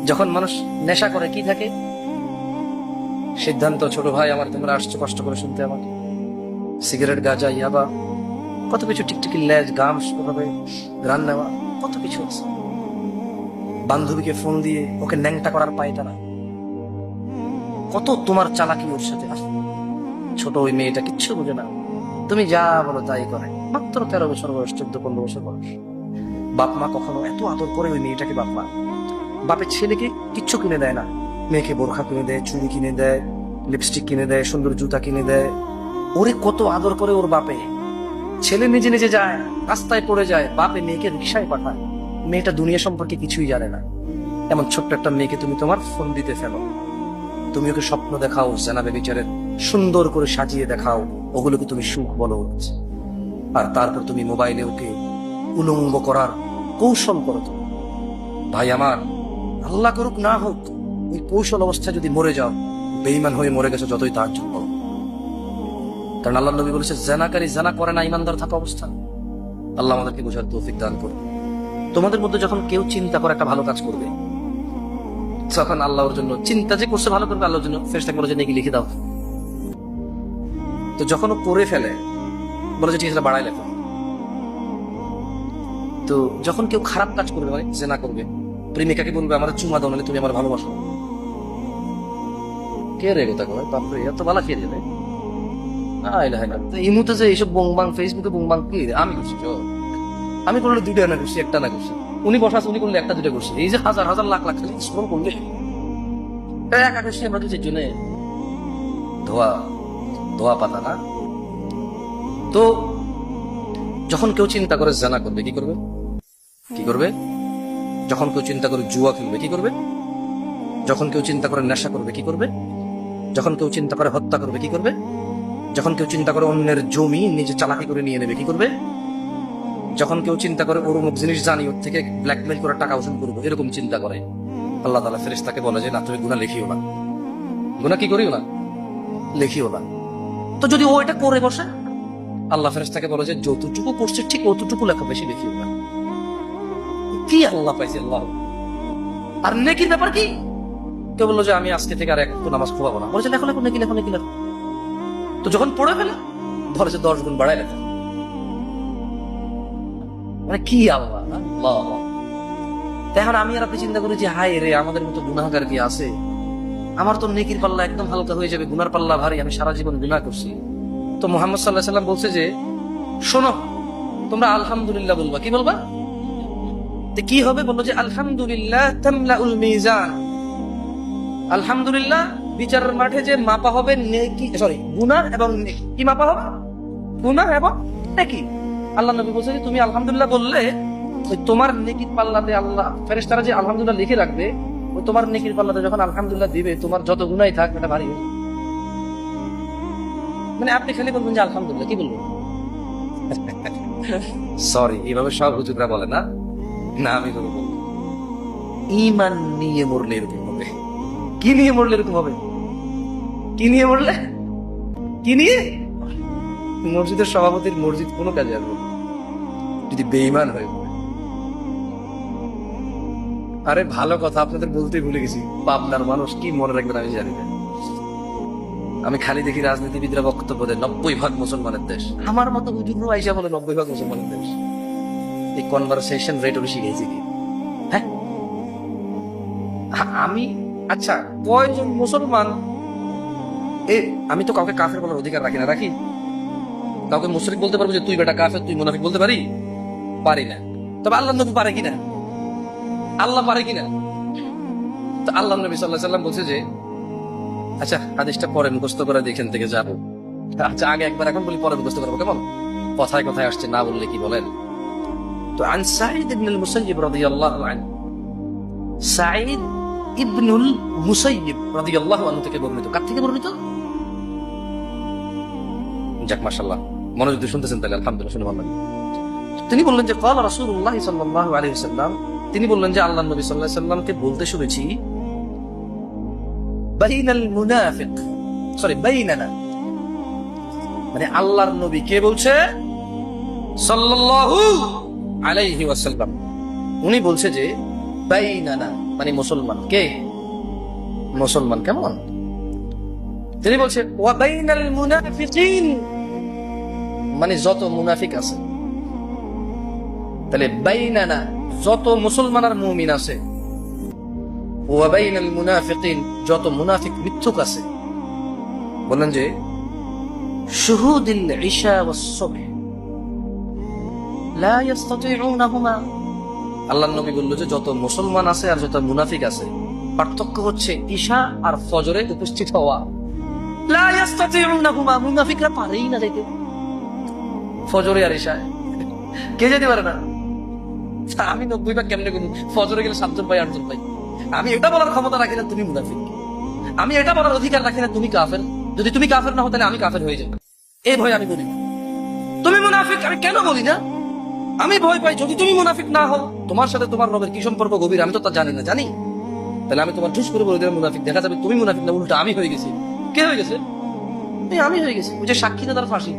যখন মানুষ নেশা করে কি থাকে সিদ্ধান্ত, ছোট ভাই আমার, তোমরা আসছো কষ্ট করে শুনতে আমাকে, সিগারেট, গাঁজা, ইয়াবা, কত কিছু, টিকটিকি, লেজ, গাম, ভাবে গান নেওয়া, কত কিছু আছে। বান্ধবীকে ফোন দিয়ে ওকে ন্যাংটা করার পায়টা না, কত তোমার চালাকি ওর সাথে। ছোট ওই মেয়েটা কিচ্ছু বুঝে না, তুমি যা বলো তাই করে, মাত্র 13 বছর বয়স, 14-15 বছর বয়স। বাপ মা কখনো এত আদর করে ওই মেয়েটাকে, বাপ মা বাপের ছেলেকে কিচ্ছু কিনে দেয় না, মেয়েকে বোরখা কিনে দেয়, চুড়ি কিনে দেয়, লিপস্টিক কিনে দেয়, সুন্দর জুতা কিনে দেয়। ওরে কত আদর করে ওর বাপে। ছেলে নিজে নিজে যায়, রাস্তায় পড়ে যায়, বাপে মেয়েকে রিক্সায় পাঠায়। মেয়েটা দুনিয়া সম্পর্কে কিছুই জানে না। এমন ছোট্ট একটা মেয়েকে তুমি তোমার ফোন দিতে ফেলো, তুমি ওকে স্বপ্ন দেখাও জানাবে বিচারের, সুন্দর করে সাজিয়ে দেখাও, ওগুলোকে তুমি সুখ বলো। আর তারপর তুমি মোবাইলে ওকে উলঙ্গ করার কৌশল করো। তো ভাই আমার, আল্লাহ করুক না হোক, ওই কৌশল অবস্থায় যদি মরে যাও, বেঈমান হয়ে মরে গেছো, যতই তার জন্য। কারণ আল্লাহ নবী বলেছে, জানাকারী জানা করে না ইমানদার থাকা অবস্থা। আল্লাহ আমাদেরকে বোঝার তৌফিক দান করুন। তোমাদের মধ্যে যখন কেউ চিন্তা করে একটা ভালো কাজ করবে, তখন আল্লাহর জন্য চিন্তা যে করছে ভালো করবে, আল্লাহর জন্য ফেরেশতাকে বলে যে নেকি লিখে দাও। তো যখন ও করে ফেলে, বলে যে ঠিক আছে বাড়াই লেখো। তো যখন কেউ খারাপ কাজ করবে, মানে জেনা করবে, প্রেমিকাকে বলবে আমার চুমা দাও, নাহলে তুমি আমার ভালোবাসো। কে রে কথা কয়, বাপরে এত বালা কে রে? এই মুহূর্তে যে এইসব বংবাং, ফেসবুকে বংবাং কি আমি করছি? আমি করলে 2টা না করছি, 1টা না করছি। উনি বসা আছে, উনি করলে 1টা 2টা করছি। এই যে হাজার হাজার লাখ লাখ খালি স্ক্রল করলে একা করছি আমরা, দুজের জন্য ধোয়া ধোয়া পাতা না। তো যখন কেউ চিন্তা করে জানা করবে, কি করবে? কি করবে? যখন কেউ চিন্তা করে জুয়া খেলবে, কি করবে? যখন কেউ চিন্তা করে নেশা করবে, কি করবে? যখন কেউ চিন্তা করে হত্যা করবে, কি করবে? যখন কেউ চিন্তা করে অন্যের জমি নিজে চালাকি করে নিয়ে নেবে, কি করবে? যখন কেউ চিন্তা করে ওর অমুক জিনিস জানি, ওর থেকে ব্ল্যাকমেল করে টাকা উসুল করবো, এরকম চিন্তা করে, আল্লাহ তাআলা ফেরেশতাকে বলে যে না, তুমি গুনাহ লিখিও না। গুনাহ কি করিও না? লিখিও না। তো যদি ও এটা করে বসে, আল্লাহ ফেরেশতাকে বলে যে যতটুকু করছে ঠিক অতটুকু লেখো, বেশি লিখিও না। কি আল্লাহ পাইছে আল্লাহ। আর নেকির ব্যাপার কি? কেউ বললো যে আমি আজকে থেকে আর একটু নামাজ খোয়াবো না, বলেছে লেখো লেখো, নেকি লেখো, নেকি লেখো। তো যখন পড়ে ফেলে, ধরে যে 10 গুণ বাড়ায় লেখো। মানে কি আল্লাহ, আল্লাহ। এখন আমি আর আপনি চিন্তা করি যে হায় রে, আমাদের মতো গুনাহগার কি আছে? আমার তো নেকির পাল্লা একদম হালকা হয়ে যাবে, গুনার পাল্লা ভারী, আমি সারা জীবন গুনাহ করছি। তো মুহাম্মদ সাল্লাল্লাহু আলাইহি ওয়াসাল্লাম বলছে যে শোনো, তোমরা আলহামদুলিল্লাহ বলবা। কি বলবা? কি হবে? বললো যে আলহামদুলিল্লাহ তামলাউল মিজান। আলহামদুলিল্লাহ বিচারের মাঠে যে মাপা হবে নেকি, সরি গুনাহ এবং নেকি। কি মাপা হবে? গুনাহ এবং নেকি। আল্লাহ নবী বলছে যে তুমি আলহামদুলিল্লাহ বললে, ওই তোমার নেকির পাল্লাতে আল্লাহ ফেরেশতারা যে আলহামদুলিল্লাহ লিখে রাখবে, ওই তোমার নেকির পাল্লাতে যখন আলহামদুলিল্লাহ দিবে, তোমার যত গুনাহই থাক এটা ভারী হবে। মানে আপনি খালি বলবেন যে আলহামদুলিল্লাহ। কি বলবেন? সরি, এইভাবে সব হুজুররা বলে না, না আমি বলবো ঈমান নিয়ে মরলে এরকম হবে। কি নিয়ে মরলে এরকম হবে? কি নিয়ে মরলে? কি নিয়ে? মসজিদের সভাপতির মসজিদ কোনো কাজে আসবে যদি বেঈমান হয়ে পড়ে। আরে ভালো কথা আপনাদের বলতে ভুলে গেছি, পাবনার মানুষ কি মনে রাখবেন আমি জানি না। আমি খালি দেখি রাজনীতিবিদরা বক্তব্য দেয় 90% মুসলমানের দেশ। আমার মতো হুজুরও আইসা বলে 90% মুসলমানের দেশ। এই কনভারসেশন রেট ওর শিখেছি কি? হ্যাঁ আমি, আচ্ছা কয়জন মুসলমান, আমি তো কাউকে কাফের বলার অধিকার রাখি না, রাখি? কাউকে মুশরিক বলতে পারবো যে তুই বেটা কাফের, তুই মুনাফিক বলতে পারি? পারি না। তবে আল্লাহ নবী পারে কিনা? আল্লাহ পারে কিনা? তো আল্লাহ নবী সাল্লাল্লাহু আলাইহি ওয়াসাল্লাম বলছে যে, আচ্ছা হাদিসটা পরে মুখস্থ করে এখান থেকে যাবো। আচ্ছা আগে একবার এখন বলি, পরে মুখস্থ করবো, কেমন? কথায় কথায় আসছে, না বললে কি বলেন? তো আন সাঈদ ইবনুল মুসাইয়্যিব রাদিয়াল্লাহু আনহু, সাঈদ ইবনুল মুসাইয়্যিব রাদিয়াল্লাহু আনহু থেকে বর্ণিত। কার থেকে বর্ণিত? যাক মাশাআল্লাহ, মনোযোগ দিয়ে শুনতেছেন তাহলে আলহামদুলিল্লাহ, শুনে ভালো লাগে। তিনি বললেন যে ক্বালা রাসূলুল্লাহ সাল্লাল্লাহু আলাইহি ওয়াসাল্লাম, তিনি বললেন যে আল্লাহর নবী সাল্লাল্লাহু আলাইহি ওয়াসাল্লামকে বলতে শুনেছি, বাইনাল মুনাফিক, সরি বাইনানা, মানে আল্লাহর নবী কে বলছে? সাল্লাল্লাহু আলাইহি ওয়াসাল্লাম। উনি বলছে যে বাইনানা মানে মুসলমান। কে? মুসলমান। কেমন? তিনি বলছে ওয়া বাইনাল মুনাফিকিন মানে যত মুনাফিক আছে। তাহলে বাইনানা যত মুসলমান আর মুমিন আছে, ওয়া বাইনাল মুনাফিকিন যত মুনাফিক মিথ্যুক আছে। বলেন যে শুহুদিল ইশা ওয়াস সুবহ লা ইস্তাতিউনাহুমা, আল্লাহর নবী বলল যে যত মুসলমান আছে আর যত মুনাফিক আছে পার্থক্য হচ্ছে ঈশা আর ফজরে উপস্থিত হওয়া। লা ইস্তাতিউনাহুমা, মুনাফিকরা পারেই না যাইতে ফজরে আর ঈশায়। কে যেতে পারে না? আমি 90 ভাগ কেমনে করব? ফজরে গেলে 7 জন পাই 8 জন পাই। আমি এটা বলার ক্ষমতা রাখি না তুমি মুনাফিক, আমি এটা বলার অধিকার রাখি না তুমি কাফের। যদি তুমি কাফের না হও তাহলে আমি কাফের হয়ে যাব, এই ভয় আমি বলি। তুমি মুনাফিক আমি কেন বলি না? আমি ভয় পাই যদি তুমি মুনাফিক না হও, তোমার সাথে তোমার রবের কি সম্পর্ক গভীর আমি তো তা জানি না। জানি তাহলে আমি তোমার ঠুস করে বলে দিলাম মুনাফিক। দেখা যাবে তুমি মুনাফিক না, উল্টা আমি হয়ে গেছি। কে হয়ে গেছে? আমি হয়ে গেছি। ওই যে সাক্ষী দাদার ফাঁসি,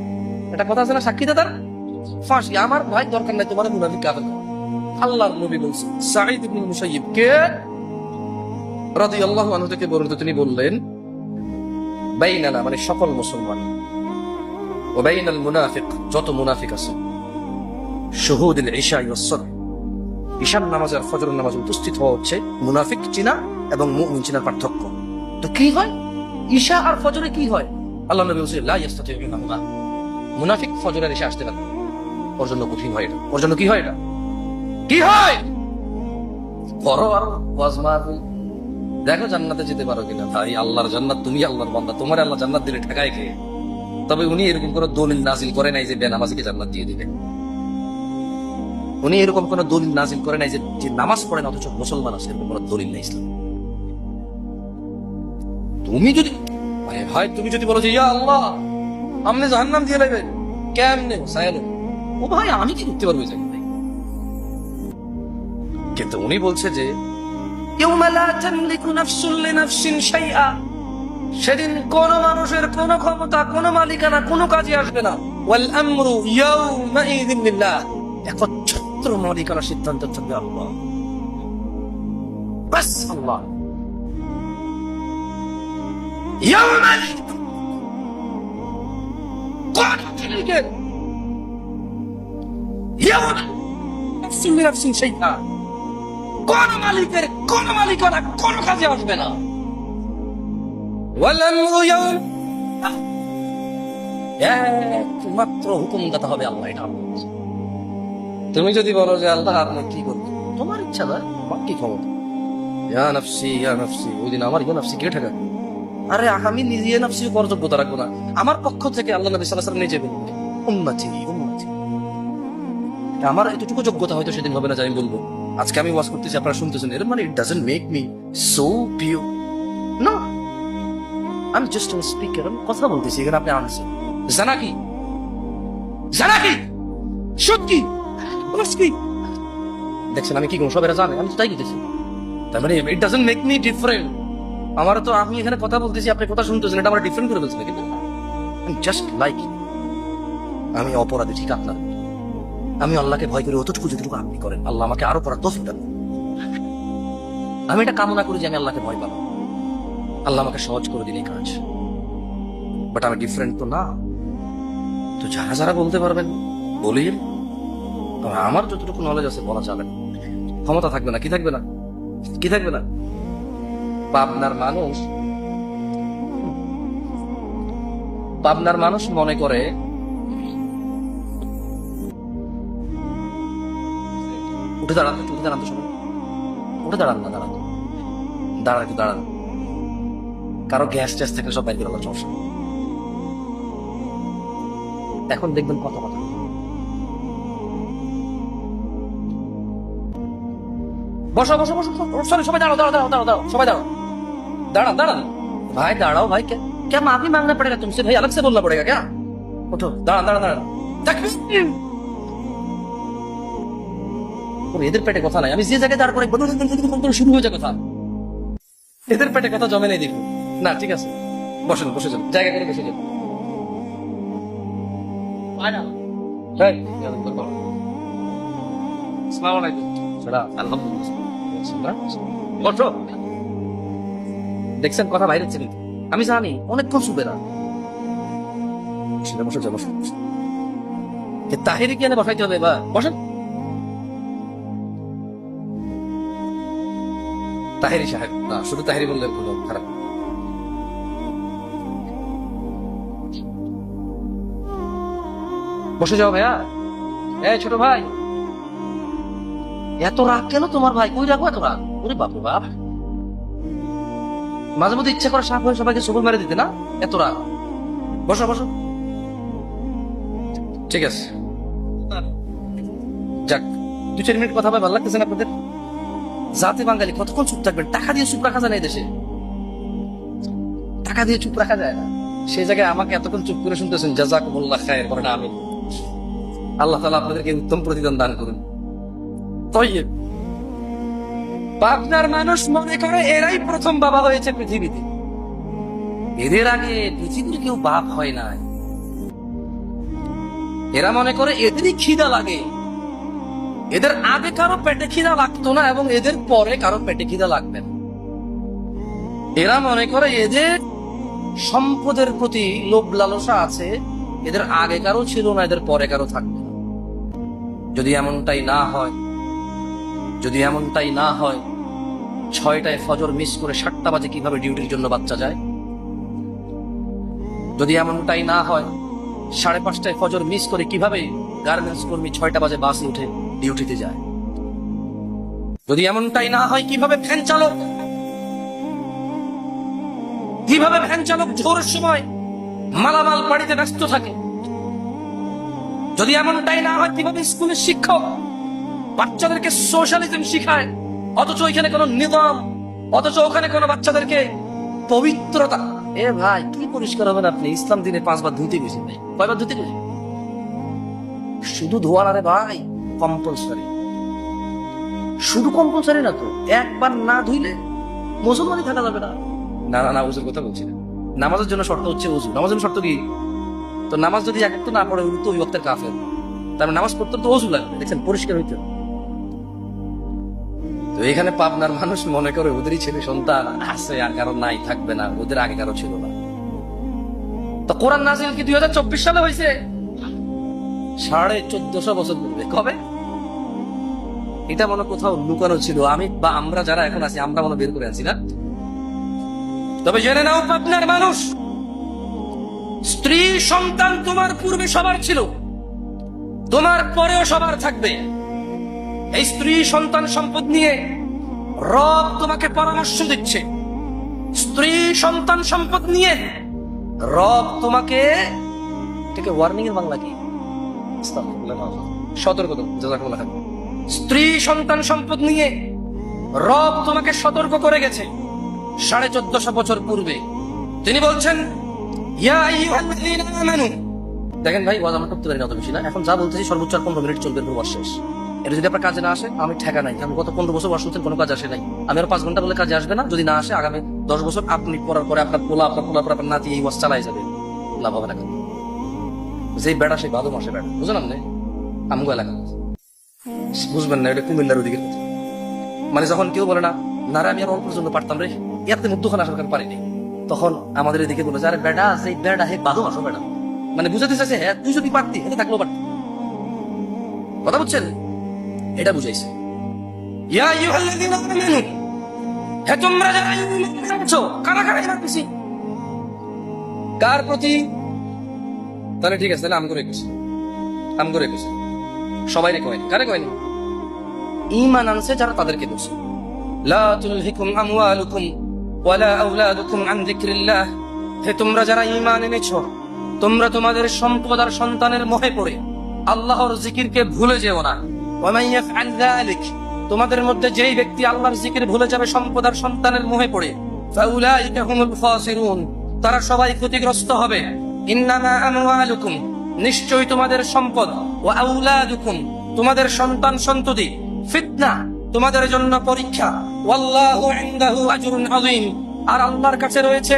একটা কথা আছে না, সাক্ষী দাদার ফাঁসি। আমার ভাই দরকার নাই তোমার মুনাফিক কাফের। আল্লাহর নবী বলছেন, সাঈদ ইবনে মুসাইয়িব কে রাদিয়াল্লাহু আনহু থেকে বর্ণিত, তিনি বললেন বাইনানা মানে সকল মুসলমান, ওয়া বাইনাল মুনাফিক যত মুনাফিক আছে, শুহুদিল ইশা ওয়াস সুবহ ঈশার নামাজ আর ফজরের নামাজ উপস্থিত হওয়া হচ্ছে মুনাফিক চিনা এবং মুমিন চিনার পার্থক্য। তো কি হয় ঈশা আর ফজরে? কি হয়? আল্লাহ নবী বলেছেন লা ইস্তাতিউনাহুমা, মুনাফিক ফজর আর ঈশা আসতে পারে, ওর জন্য কঠিন হয় এটা। ওর জন্য কি হয়? এটা কি হয়? করো আর ওয়াজ মাহফিল, দেখো জান্নাতে যেতে পারো কিনা। ভাই আল্লাহর জান্নাত, তুমি আল্লাহর বান্দা, তোমার আল্লাহ জান্নাত দিলে ঠেকায় কে? তবে উনি এরকম কোনো দলিল নাজিল করে নাই যে বেনামাজিকে জান্নাত দিয়ে দিবে। উনি এরকম কোন দলিল নাজিল করে নাই যে নামাজ পড়ে না অথচ মুসলমান আছে, এরকম কোন দলিল নেই ইসলাম। তুমি যদি ভাই তুমি যদি বলো যে ইয়া আল্লাহ আমনে জাহান্নাম দিয়ে লাইবেন, কেমনে সায়ালো? ও ভাই আমি কি করতে পারবো? কিন্তু উনি বলছে যে ইয়াউমা লা তামলিকু নাফসুন লিনাফসিন শাইআ, সেদিন কোন মানুষের কোন ক্ষমতা, কোন মালিকানা কোন কাজে আসবে না। ওয়াল আমরু ইয়াউমা ইযিন লিল্লাহ, একচ্ছত্র মালিকানা সিদ্ধান্ত থাকবে আল্লাহ, বাস আল্লাহ। ইয়াউমা কোন মালিকের ইয়াউমা নাফসুন লিনাফসিন শাইআ, কোন মালিকের কোন মালিকানা কোন কাজে আসবে না। একমাত্র হুকুমদাতা হবে আল্লাহ। এটা তুমি যদি বলো যে আল্লাহ আপনি কি করবেন, তোমার ইচ্ছা না, আমার কি ক্ষমতা? ইয়া নাফসি ইয়া নাফসি, ওই দিন আমার ইয়া নাফসি কে ঠেকাবে? আরে আমি নিজে নাফসি করার যোগ্যতা রাখবো না। আমার পক্ষ থেকে আল্লাহ নবী সাল্লাল্লাহু আলাইহি ওয়াসাল্লাম নিজে বলবেন উম্মতি উম্মতি। আমার এতটুকু যোগ্যতা হয়তো সেদিন হবে না যে আমি বলবো আজকে আমি ওয়াজ করতেছি আপনারা শুনতেছেন, এর মানে it doesn't make me so pure. না, আমি জাস্ট আ স্পিকার, আমি কথা বলতেছি, এখানে আপনি আনছেন জানাকি জানাকি সত্যি কি দেখছেন আমি কি করবো? সবাই জানে আমি তো তাই করতেছি। তার মানে it doesn't make me different. আমার তো আমি এখানে কথা বলতেছি, আপনি কথা শুনতেছেন, এটা আমার ডিফারেন্ট করে বলছেন। কিন্তু জাস্ট লাইক আমি অপরাধী, ঠিক আপনার। আমি আল্লাহকে ভয় করি অতটুকু যেটুকু আপনি করেন। আল্লাহ আমাকে আরো করার তৌফিক দান। আমি এটা কামনা করি যে আমি আল্লাহকে ভয় পাবো, আল্লাহ আমাকে সহজ করে দিন এই কাজ। বাট আমি ডিফারেন্ট তো না। তো যারা যারা বলতে পারবেন বলিন, আমার যতটুকু নলেজ আছে বলা যাবে না, ক্ষমতা থাকবে না। কি থাকবে না? কি থাকবে না? পাবনার মানুষ মনে করে উঠে দাঁড়ান, উঠে দাঁড়ান তো সবাই, উঠে দাঁড়ান না, দাঁড়ান দাঁড়ান, একটু দাঁড়ান। কারো গ্যাস ট্যাস থাকলে সব বাইর করে আল্লাহ সমস্যা। এখন দেখবেন কত কথা। বসো বসো বসো, সরি সবাই দাঁড়াও দাঁড়াও দাঁড়াও দাঁড়াও, সবাই দাঁড়াও, দাঁড়ান দাঁড়ান ভাই, দাঁড়াও ভাই। क्या माफी मांगना पड़ेगा तुमसे भाई, अलग से बोलना पड़ेगा क्या? उठो, दाঁড়ান দাঁড়ান দাঁড়ান। এদের পেটে কথা নাই, আমি যে জায়গায় দাঁড় করে শুরু হয়ে যায় কথা, এদের পেটে কথা জমে নেই দেখুন না। ঠিক আছে বসেন, বসে যান, জায়গা করে বসে যান। আসসালামু আলাইকুম। আলহামদুলিল্লাহ। বলছেন না? বসো। দেখছেন কথা বাইরে হচ্ছে কিন্তু আমি জানি অনেকক্ষণ চুপে না। সেটা বসে যাবো তাহিরি কি এনে বসাইতে হবে বা বসেন। তাহিরি সাহেব না, শুধু তাহিরি বললে ভুল হবে, খারাপ। বসে যাও ভাইয়া। এই ছোট ভাই, এত রাগ কেন তোমার ভাই? কই রাখবো এত রাগ? ওরে বাপ রে বাপ, মাঝে মধ্যে ইচ্ছা করে সাপ হয়ে সবাইকে সবল মেরে দিতে না, এত রাগ। বসো বসো, ঠিক আছে। যাক, 2-4 মিনিট কথা ভালো লাগতেছে না আপনাদের? জাতি বাঙালি কতক্ষণ চুপ থাকবেন? টাকা দিয়ে চুপ রাখা যায় না এই দেশে, টাকা দিয়ে চুপ রাখা যায় না। সেই জায়গায় আমাকে এতক্ষণ চুপ করে শুনতেছেন, জাযাকুমুল্লাহ খায়র, বলেন আমিন। আল্লাহ তাআলা আপনাদেরকে উত্তম প্রতিদান দান করুন। তাইয়্যিব। পাবনার মানুষ মনে করে এরাই প্রথম বাবা হয়েছে পৃথিবীতে, এদের আগে পৃথিবীর কেউ বাপ হয় নাই। এরা মনে করে এদেরই খিদা লাগে, এদের আগে কারো পেটে খিদা লাগতো না এবং এদের পরে কারো পেটে খিদা লাগবে না। এরা মনে করে এদের সম্পদের প্রতি লোভ লালসা আছে, এদের আগে কারো ছিল না, এদের পরে কারো থাকবে না। যদি এমনটাই না হয়, যদি এমনটাই না হয়, 6টায় ফজর মিস করে 7টা বাজে কিভাবে ডিউটির জন্য বাচ্চা যায়? যদি এমনটাই না হয়, 5:30টায় ফজর মিস করে কিভাবে গার্মেন্টস কর্মী 6টা বাজে বাসে উঠে ডিউটিতে যায়? যদি এমনটাই না হয়, কিভাবে ভ্যান চালক জোরের সময় মালামাল বাড়িতে ব্যস্ত থাকে? যদি এমনটাই না হয়, কিভাবে স্কুলের শিক্ষক বাচ্চাদেরকে সোশ্যালিজম শিখায়, অথচ ওইখানে কোনো নিয়ম, অথচ ওখানে কোনো বাচ্চাদেরকে পবিত্রতা। এ ভাই, কি পরিষ্কার হবেন আপনি? ইসলাম দিনে 5 বার ধুতে গেছি ভাই, কয়বার ধুতে গেছি? শুধু ধোয়া না রে ভাই, কম্পালসারি। শুধু কম্পালসারি না তো, একবার না ধুইলে মুসলমানই থাকা যাবে না। না না না, ওজুর কথা বলছি না। নামাজের জন্য শর্ত হচ্ছে ওজু। নামাজের জন্য শর্ত কি? তো নামাজ যদি এক না পড়ে তো ওই ওয়াক্তের কাফের। তার নামাজ পড়তে তো ওজু লাগবে, দেখছেন, পরিষ্কার হইতে। তো এখানে পাবনার মানুষ মনে করে ওদেরই ছেলে সন্তান আছে, আর কারো নাই, থাকবে না, ওদের আগে কারো ছিল না। তো কোরআন নাযিল কি 2024 সালে হয়েছে? 1450 বছর পূর্বে। কবে? এটা মনে কোথাও লুকানো ছিল, আমি বা আমরা যারা এখন আছি আমরা মনে বের করে আছি না। তবে জেনে নাও পাবনার মানুষ, স্ত্রী সন্তান তোমার পূর্বে সবার ছিল, তোমার পরেও সবার থাকবে। এই স্ত্রী সন্তান সম্পদ নিয়ে রব তোমাকে পরামর্শ দিচ্ছে। স্ত্রী সন্তান সম্পদ নিয়ে রব তোমাকে, এটাকে ওয়ার্নিং এর বাংলা কি? সতর্ক। জাযাকুমুল্লাহ। স্ত্রী সন্তান সম্পদ নিয়ে রব তোমাকে সতর্ক করে গেছে 1450 বছর পূর্বে। তিনি বলছেন, ইয়া আইয়ুহাল্লাযীনা আমানু। দেখেন ভাই, ওয়াজ আমরা করতে পারি না অত বেশি না, এখন যা বলতেছি সর্বোচ্চ 15 মিনিট চলবে, ওয়াজ শেষ। এটা যদি আপনার কাজে না আসে, আমি ঠেকা নাই, আমি গত 15 বছর ওয়াজ শুনছেন, কোনো কাজ আসে নাই। আমি আর 5 ঘন্টা বলে কাজে আসবে না, যদি না আসে আগামী 10 বছর আপনি পড়ার পরে আপনার পোলার পরে আপনার নাতি এই ওয়াজ চালাই যাবে, লাভ হবে না। কেন? যে বেড়া সেই ভালো মাসে বেড়া, বুঝলেন আপনি? আমগো এলাকা বুঝবেন না, এটা কুমিল্লার ওদিকে। মানে যখন কেউ বলে না না রে, আমি আর অল্পের জন্য পারতাম রে, এত মধ্যখানে আসার কারণ পারিনি, তখন আমাদের এদিকে বলে যে আরে বেড়া, সেই বেড়া হে ভালো মাসো বেড়া। মানে বুঝাতে চাইছে, হ্যাঁ তুই যদি পারতি এটা থাকলেও পারতি। কথা বুঝছেন? এটা বুঝাইছে। ইয়া আইয়ুহাল্লাযীনা আমানু, হে তোমরা যারা ঈমান এনেছো, কারা কারা ঈমান এনেছি? কার প্রতি? তাহলে ঠিক আছে, তাহলে আম করে গেছে সবাই রে কয়নি, কারে কয়নি? ঈমান আনছে যারা, তাদেরকে বলছে লা তুলহিকুম আমওয়ালুকুম ওয়ালা আওলাদুকুম আন যিকরিল্লাহ। হে তোমরা যারা ঈমান এনেছো, তোমরা তোমাদের সম্পদ আর সন্তানের মোহে পড়ে আল্লাহর জিকিরকে ভুলে যেও না। ওয়া মান ইয়াফআল যালিক, তোমাদের মধ্যে যেই ব্যক্তি আল্লাহর জিকির ভুলে যাবে সম্পদ আর সন্তানের মোহে পড়ে, ফাউলাইকা হুমুল খাসিরুন, তারা সবাই ক্ষতিগ্রস্ত হবে। ইন্নামা আমওয়ালুকুম, নিশ্চয়ই তোমাদের সম্পদ, ওয়া আওলাদুকুম, তোমাদের সন্তান সন্ততি, ফিতনা, তোমাদের জন্য পরীক্ষা, ওয়াল্লাহু ইনদাহু আজরুন আযীম, আর আল্লাহর কাছে রয়েছে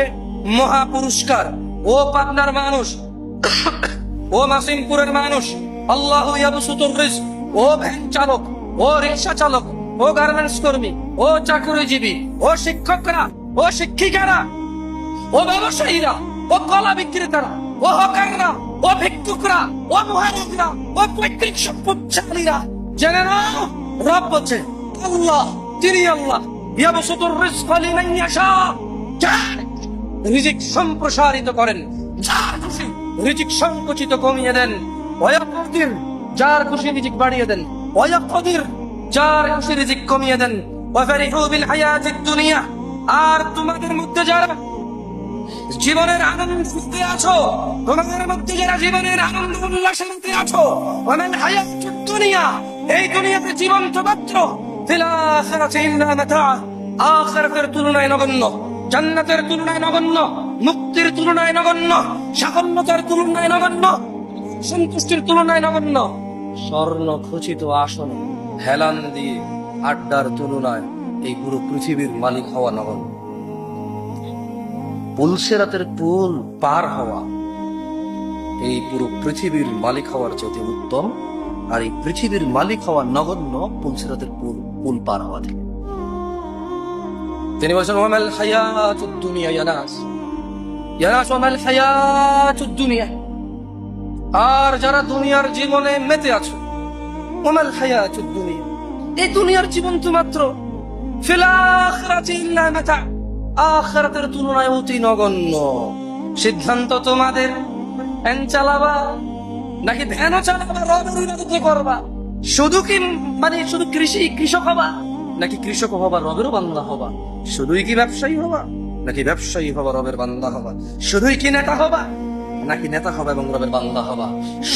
মহা পুরস্কার। ও পাবনার মানুষ, ও মাসিমপুরের মানুষ, আল্লাহু ইয়াবসুতুর রিজক, ও ভ্যান চালক, ও রিকশা চালক, ও গার্মেন্টস কর্মী, ও চাকরিজীবী, ও শিক্ষকরা, ও শিক্ষিকারা, ও ব্যবসায়ীরা, ও কলা বিক্রেতারা, ও হকাররা, ও ভিক্ষুকরা, ও মহারাজরা, ও পৈতৃক সম্পদশালীরা, জেনে নাও রব বলছে আল্লাহ, তিনি আল্লাহ ইয়াবসুতুর রিজকা লিমান ইয়াশা, যার রিজিক সম্প্রসারিত করেন, যার খুশি রিজিক সংকুচিত কমিয়ে দেন, ওয়ায়াকদির যার খুশি রিজিক বাড়িয়ে দেন, ওয়ায়াকদির যার খুশি রিজিক কমিয়ে দেন, ওয়াফারিহু বিল হায়াতিদ দুনিয়া, আর তোমাদের মধ্যে যারা জীবনের আনন্দে আছো, তোমাদের মধ্যে যারা জীবনের আনন্দ উল্লাসের মধ্যে আছো, ওয়ামাল হায়াতুদ দুনিয়া, এই দুনিয়াতে জীবন তো মাত্র, ফিল আখিরাতি ইল্লা মাতা, আখিরাতের তুলনায় নগণ্য, জান্নাতের তুলনায় নগণ্য, মুক্তির তুলনায় নগণ্য, সাফল্যতার তুলনায় নগণ্য, সন্তুষ্টির তুলনায় নগণ্য। স্বর্ণ খচিত আসন হেলান দিয়ে আড্ডার তুলনায় এই পুরো পৃথিবীর মালিক হওয়া নগণ্য। পুলসেরাতের পুল পার হওয়া এই পুরো পৃথিবীর মালিক হওয়ার চেয়ে উত্তম, আর এই পৃথিবীর মালিক হওয়া নগণ্য পুলসেরাতের পুল পার হওয়া থেকে। তিনি বলছেন ওয়ামাল হায়াতুদ দুনিয়া ইয়া নাস, ইয়া নাস ওয়ামাল হায়াতুদ দুনিয়া, আর যারা দুনিয়ার জীবনে মেতে আছো, ওয়ামাল হায়াতুদ দুনিয়া, এই দুনিয়ার জীবন তো মাত্র, ফিল আখিরাতি ইল্লা মাতা, আখিরাতের তুলনায় অতি নগণ্য। সিদ্ধান্ত তোমাদের, ফ্যান চালাবা নাকি ভ্যানও চালাবা, রবের ইবাদত করবা, শুধু কি মানে শুধু কৃষক হবা নাকি কৃষক হবা রবেরও বান্দা হবা, শুধুই কি ব্যবসায়ী হবা নাকি ব্যবসায়ী হবা রবের বান্দা হবা, শুধুই কি নেতা হবা নাকি নেতা হবা এবং রবের বান্দা হবা,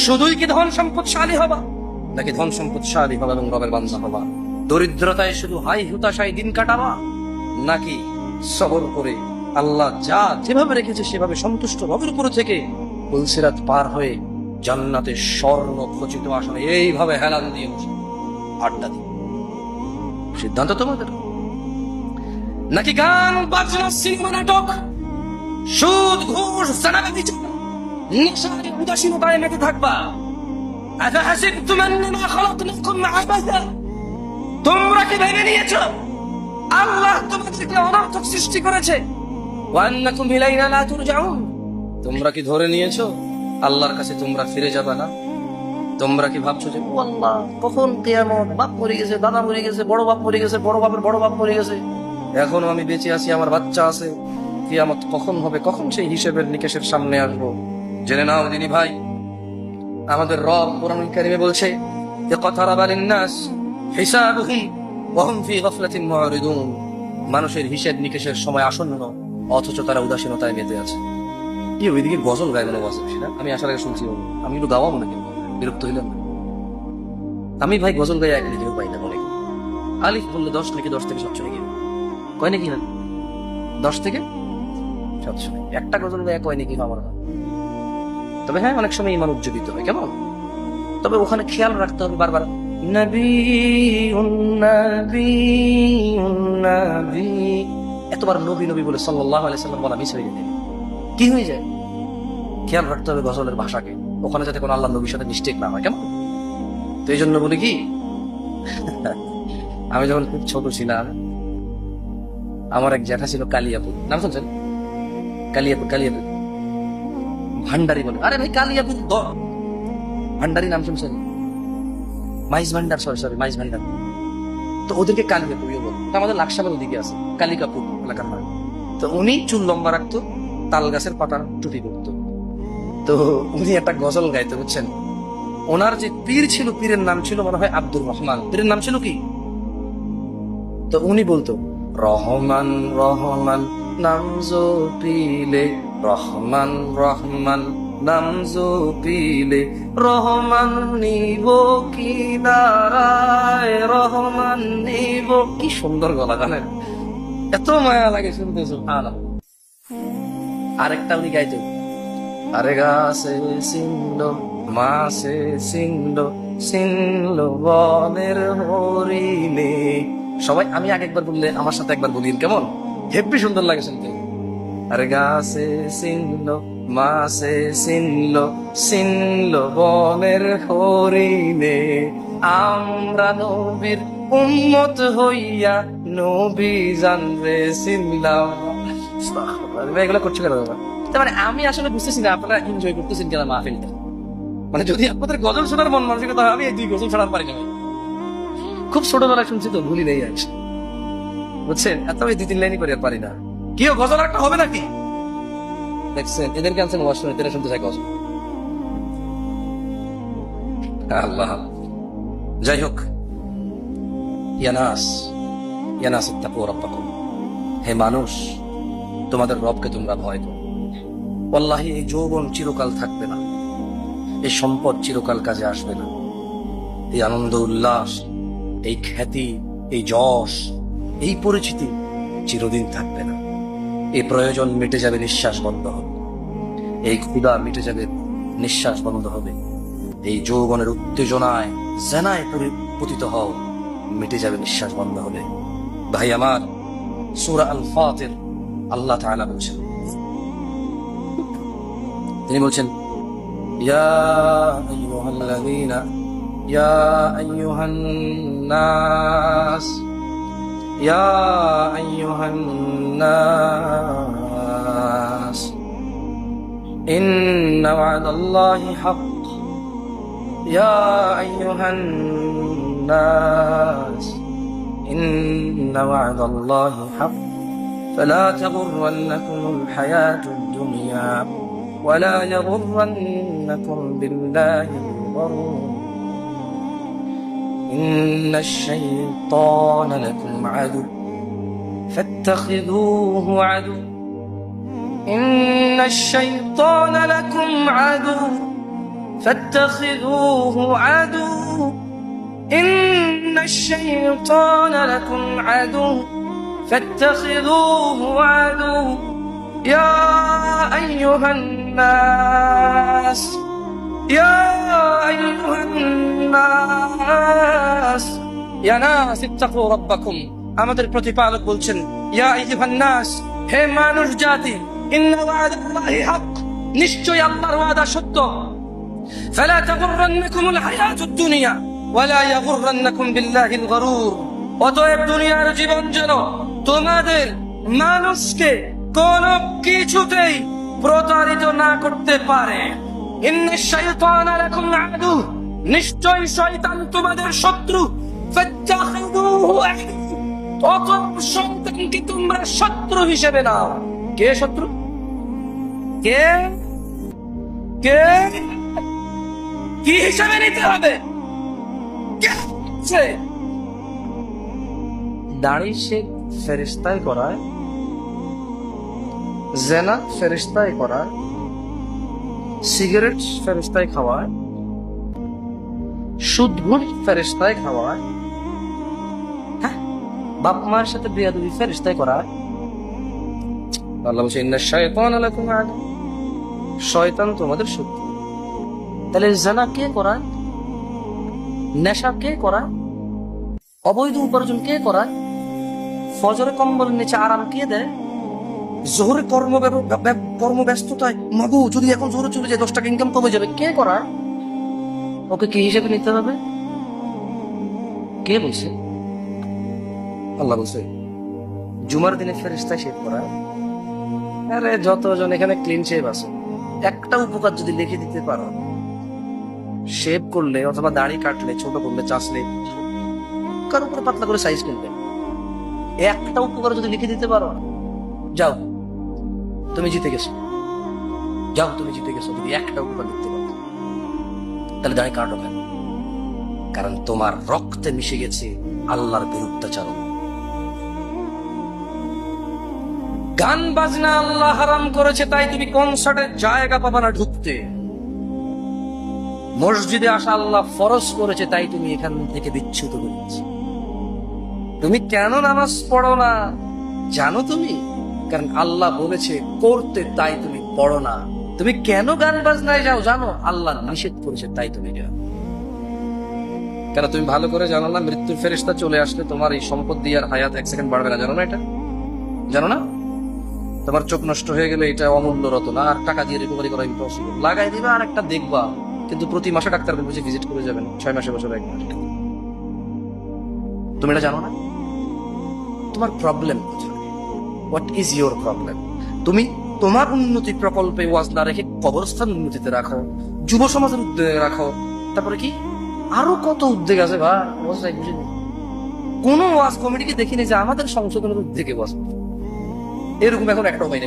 শুধুই কি ধন সম্পদশালী হবা নাকি ধন সম্পদশালী হবা এবং রবের বান্দা হবা, দরিদ্রতায় শুধু হাই হুতাশায় দিন কাটাবা নাকি সবর করে আল্লাহ যা যেভাবে রেখেছে সেভাবে সন্তুষ্ট রবের উপর থেকে পুলসিরাত পার হয়ে জান্নাতের স্বর্ণ খচিত আসনে এইভাবে হেলান দিয়ে বসে আড্ডা দিয়ে। সিদ্ধান্ত তোমাদের। নাকি গান বাজনা সিনেমা নাটক সুদ ঘুষ জানাবে বিচার নেশায় উদাসীনতায় মেতে থাকবা। আফাহাসিবতুম আন্নামা খালাকনাকুম আবাসা, তোমরা কি ভেবে নিয়েছো আল্লাহ তোমাদেরকে অনর্থক সৃষ্টি করেছে? ওয়া আন্নাকুম ইলাইনা লা তুরজাউন, তোমরা কি ধরে নিয়েছো আল্লাহর কাছে তোমরা ফিরে যাবে না? তোমরা কি ভাবছো যে ও আল্লাহ কখন কিয়ামত, বাপ মরে গেছে, দাদা মরে গেছে, বড় বাপ মরে গেছে, বড় বাপের বড় বাপ মরে গেছে, এখনো আমি বেঁচে আছি, আমার বাচ্চা আছে, কিয়ামত কখন হবে, কখন সেই হিসেবের নিকেশের সামনে আসবো? জেনে নাও দিনী ভাই, আমাদের রব কোরআন কারীমে বলছে ইকতারাবা লিন-নাস হিসাবুহুম ওয়া হুম ফি গাফলাতিন মুরিদুন, মানুষের হিসেব নিকেশের সময় আসন্ন অথচ তারা উদাসীনতায় মেতে আছে। কি ওইদিকে গজল গায় মনে বাজে না? আমি আসার আগে শুনছি, আমি একটু গাওয়া মনে করি, বিরক্ত হইলাম না। আমি ভাই গজল গায়ে এক লিখেও পাই না, মনে আলিফ বললে 10 নাকি 10 থেকে 700 নাকি কয় নাকি না 10 থেকে 700 একটা গজল গায়ে কয় নাকি আমার। তবে হ্যাঁ অনেক সময় ইমান উজ্জীবিত হয়, কেমন? তবে ওখানে খেয়াল রাখতে হবে বারবার নবী নবী নবী, এতবার নবী নবী বলে সাল্লাল্লাহু আলাইহি সাল্লাম বলা মিস হয়ে যায়, কি হয়ে যায়? খেয়াল রাখতে হবে গজলের ভাষাকে, ওখানে যাতে কোনো আল্লাহ নবীর সাথে মিস্টেক না হয়, কেমন? তো এই জন্য বলি কি, আমি যখন খুব ছোট ছিলাম আমার এক জ্যাঠা ছিল কালিয়াপুর, নাম শুনছেন? কালিয়াপুর ভান্ডারি বলে, আরে ভাই কালিয়াপুর ভান্ডারি নাম শুনছেন? মাইজ ভান্ডার, সরি মাইজ ভান্ডার, তো ওদেরকে কালিয়াপুর বলে। আমাদের লাকসামের ওদিকে আছে কালিকাপুর এলাকার নাম। তো উনি চুল লম্বা রাখতো, তাল গাছের পাতার টুপি করতো, তো উনি একটা গজল গাইতো, বুঝছেন? ওনার যে পীর ছিল, পীরের নাম ছিল মনে হয় আব্দুর রহমান, পীরের নাম ছিল কি? তো উনি বলতো রহমান রহমান নাম জপিলে, রহমান রহমান নাম জপিলে, রহমান নিব কি দাঁড়ায়, রহমান নিব। কি সুন্দর গলা, জানেন? এত মায়া লাগে শুনতে। সুবহানাল্লাহ। আরেকটা উনি গাইতো, আরে গাছে সিংলো মাছে সিংলো সিংলো বনের হরিণে। সবাই আমি আগে একবার বললে আমার সাথে একবার বলি, কেমন হেব্বি সুন্দর লাগে শুনতে। আরে গাছে সিংলো মাছে সিংলো সিংলো বনের হরিণে, আমরা নবীর উম্মত হইয়া নবী জানরে চিনলাম না। এগুলো করছো কেন দাদা? তার মানে আমি আসলে বুঝতেছি না আপনারা এনজয় করতেছেন কেন মাহফিলটা। মানে যদি আপনাদের গজল শোনার মন মানসিকতা হয়, আমি এই 2 গজল শোনার পারি না ভাই। খুব ছোটবেলায় শুনছি তো, ভুলি নেই আজ, বুঝছেন? এত আমি 2-3 লাইনই করে আর পারি না। কেউ গজল একটা হবে নাকি? দেখছেন এদেরকে আনছেন ওয়াশরুমে, এদের শুনতে চাই গজল। আল্লাহ, যাই হোক, ইয়ানাস ইত্তাকু রাব্বাকুম, হে মানুষ তোমাদের রবকে তোমরা ভয় করো। ওয়াল্লাহি এই যৌবন চিরকাল থাকবে না, এই সম্পদ চিরকাল কাজে আসবে না, এই আনন্দ উল্লাস, এই খ্যাতি, এই যশ, এই পরিচিতি চিরদিন থাকবে না। এই প্রয়োজন মিটে যাবে, নিঃশ্বাস বন্ধ হবে। এই ক্ষুধা মিটে যাবে, নিঃশ্বাস বন্ধ হবে। এই যৌবনের উত্তেজনায় জেনায় পতিত হও, মিটে যাবে, নিঃশ্বাস বন্ধ হবে। ভাই আমার, সূরা আল ফাতির আল্লাহ তাআলা বলছেন, তিনি বলছেন, ইয়া আইয়ুহাল্লাযীনা ইয়া আইয়ুহান নাস ইয়া আইয়ুহান নাস ইন্না ওয়া'দাল্লাহি হক ইয়া আইয়ুহান নাস ইন্না ওয়া'দাল্লাহি হক فلا تغرنكم الحياة الدنيا ولا يغرنكم بالله الغرور إن الشيطان لكم عدو فاتخذوه عدو إن الشيطان لكم عدو فاتخذوه عدو إن الشيطان لكم عدو فاتخذوه عدو يا أيها الناس يا أيها الناس يا ناس اتقوا ربكم আমাদের প্রতিপালক বলছেন, ইয়া আইয়ুহান নাস, হে মানুষ জাতি, ইন্না ওয়া'দাল্লাহি হক, নিশ্চয় আল্লাহর ওয়াদা সত্য। ফালা তাগুররান্নাকুমুল হায়াতুদ দুনিয়া ওয়ালা ইয়াগুররান্নাকুম বিল্লাহিল গরুর, অতএব দুনিয়ার জীবন যেন তোমাদের মানুষকে কোন কিছুতেই প্রতারিত না করতে পারে। ইন্নাশ শাইতানা লাকুম আদু, নিশ্চয় শয়তান তোমাদের শত্রু। ফাত্তাখিযুহু আদু, অতএব শয়তানকে তোমরা শত্রু হিসেবে নাও। কে শত্রু? কে কে কি হিসেবে নিতে হবে? কে? দাড়ি শেখ ফেরেশতায় করায়, জেনা ফেরেশতায় করায়, সিগারেট ফেরেশতায় খাওয়ায়, সুদ ঘুষ ফেরেশতায় খাওয়ায়, হ্যাঁ, বাপ মায়ের সাথে বেয়াদবি ফেরেশতায় করায়। আল্লাহ বলছে, ইন্নাশ শাইতানা লাকুম আদু, শয়তান তোমাদের শত্রু। তাহলে জেনা কে করায়? নেশা কে করায়? অবৈধ উপার্জন কে করায়? ফজরে কম্বলের নিচে আরাম কে দেয়? জোহরে কর্মব্যস্ততায় মাগো যদি এখন জোরে চলে যায় 10 টাকা ইনকাম কমে যাবে, কে করায়? ওকে কি হিসেবে নিতে হবে? কে বলছে? আল্লাহ বলছে, জুমার দিনে ফেরেশতায় শেভ করায়। আরে যতজন এখানে ক্লিন শেভ আছে, একটা উপকার যদি লিখে দিতে পারো, শেভ করলে অথবা দাড়ি কাটলে, ছোট করলে, চাষলে, কার উপরে পাতলা করে সাইজ করবে, একটা উপকার যদি লিখে দিতে পারো, যাও তুমি জিতে গেছো, যাও তুমি জিতে গেছো। যদি একটা উপকার লিখতে পারো, তাহলে দাঁড়িয়ে কাটো কেন? কারণ তোমার রক্তে মিশে গেছে আল্লাহর বিরুদ্ধাচরণ। গান বাজনা আল্লাহ হারাম করেছে, তাই তুমি কনসার্টের জায়গা পাবা না ঢুকতে। মসজিদে আসা আল্লাহ ফরজ করেছে, তাই তুমি এখান থেকে বিচ্যুত হয়েছে। তুমি কেন নামাজ পড়ো না জানো তুমি? কারণ আল্লাহ বলেছে করতে, তাই তুমি পড়ো না। তুমি কেন গান বাজনায় যাও জানো? আল্লাহ নিষেধ করেছে, তাই তুমি যাও। কেন তুমি ভালো করে জানো না মৃত্যুর ফেরেশতা চলে আসলে তোমার এই সম্পদ দিয়ে আর হায়াত 1 সেকেন্ড বাড়বে না? জানো না এটা? জানো না? তোমার চোখ নষ্ট হয়ে গেলে এটা অমূল্য রত্ন, আর টাকা দিয়ে রিকভারি করা ইম্পসিবল। লাগাই দিবা আর একটা দেখবা, কিন্তু প্রতি মাসে ডাক্তার বলছে ভিজিট করে যাবেন, 6 মাসে বছরে 1 মাস। তুমি এটা জানো না? তোমার প্রবলেম কোথায়? What is your problem? তুমি তোমার উন্নতি প্রকল্পে ওয়াজ না রেখে কবরস্থান উন্নতিতে রাখো, যুব সমাজের উদ্যোগে রাখো, তারপরে কি আরো কত উদ্যোগ আছে ভাই, ওয়াজটাই বুঝিনি। কোন ওয়াজ কমিটিকে দেখিনি যে আমাদের সংশোধনের উদ্যোগে ওয়াজ, এরকম এখন একটাও পাই না।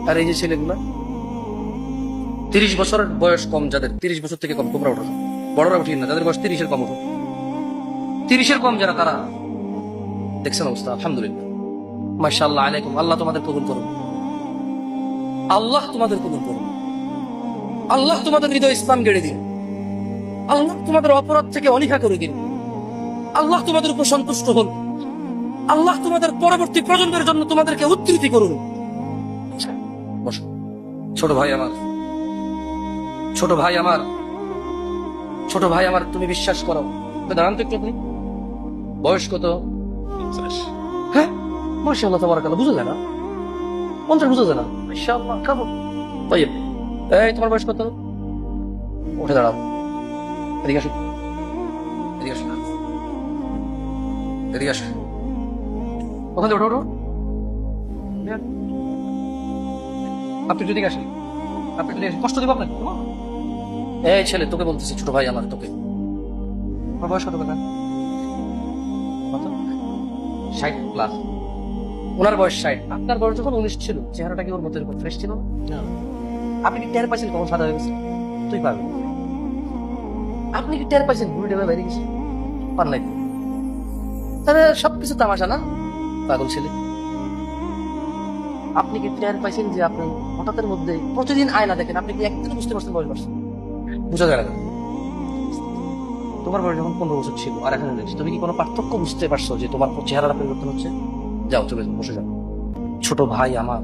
আর এই যে ছেলেগুলা 30 বছরের বয়স কম, যাদের 30 বছর থেকে কম, তোমরা ওঠো, বড়রা উঠিয়ে না, যাদের বয়স 30-এর কম ওঠো, 30-এর কম যারা, তারা দেখছেন অবস্থা। আলহামদুলিল্লাহ, মাশাআল্লাহ আলাইকুম। আল্লাহ তোমাদের কবুল করুন, আল্লাহ তোমাদের কবুল করুন, আল্লাহ তোমাদের হৃদয় ইসলাম গেড়ে দিন, আল্লাহ তোমাদের অপরাধ থেকে অনীহা করে দিন, আল্লাহ তোমাদের উপর সন্তুষ্ট হন, আল্লাহ তোমাদের পরবর্তী প্রজন্মের জন্য তোমাদেরকে উদ্ধৃতি করুন। বসো। ছোট ভাই আমার, ছোট ভাই আমার, ছোট ভাই আমার, তুমি বিশ্বাস করো, দাঁড়ান তো একটু। আপনি বয়স কত? হ্যাঁ, মাশাআল্লাহ তাবারাকাল্লাহ, বুঝা যায় না? 50 বুঝা যায় না? মাশাআল্লাহ, খাবো। তাইব, এই তোমার বয়স কত? উঠে দাঁড়াও, এদিকে আসো, এদিকে আসো, এদিকে আসো, ওখানে ওঠো, ওঠো। আপনি যদি আসেন, আপনি যদি কষ্ট দেবো আপনাকে। এই ছেলে, তোকে বলতেছি, ছোট ভাই আমার, তোকে। আমার বয়স কত? কথা 60+। ওনার বয়স 60, আপনার বয়স যখন 19 ছিল, চেহারাটা কি ওর মতো এরকম ফ্রেশ ছিল না? আপনি কি টের পাইছেন কখন সাদা হয়ে গেছে? তুই পারবি? আপনি কি টের পাইছেন ঘুরে ডেবে বেরিয়ে গেছে? পার নাই। তাহলে সবকিছু তামাশা না, পাগল ছেলে। আপনি কি টের পাইছেন যে আপনি হঠাৎের মধ্যে প্রতিদিন আয়না দেখেন? আপনি কি একদিন বুঝতে পারছেন বয়স বাড়ছে? বুঝা যায় না। তোমার বয়স যখন 15 বছর ছিল আর এখন 19, তুমি কি কোনো পার্থক্য বুঝতে পারছো যে তোমার চেহারাটা পরিবর্তন হচ্ছে? যাও, চলে যাও, বসে যাও। ছোট ভাই আমার,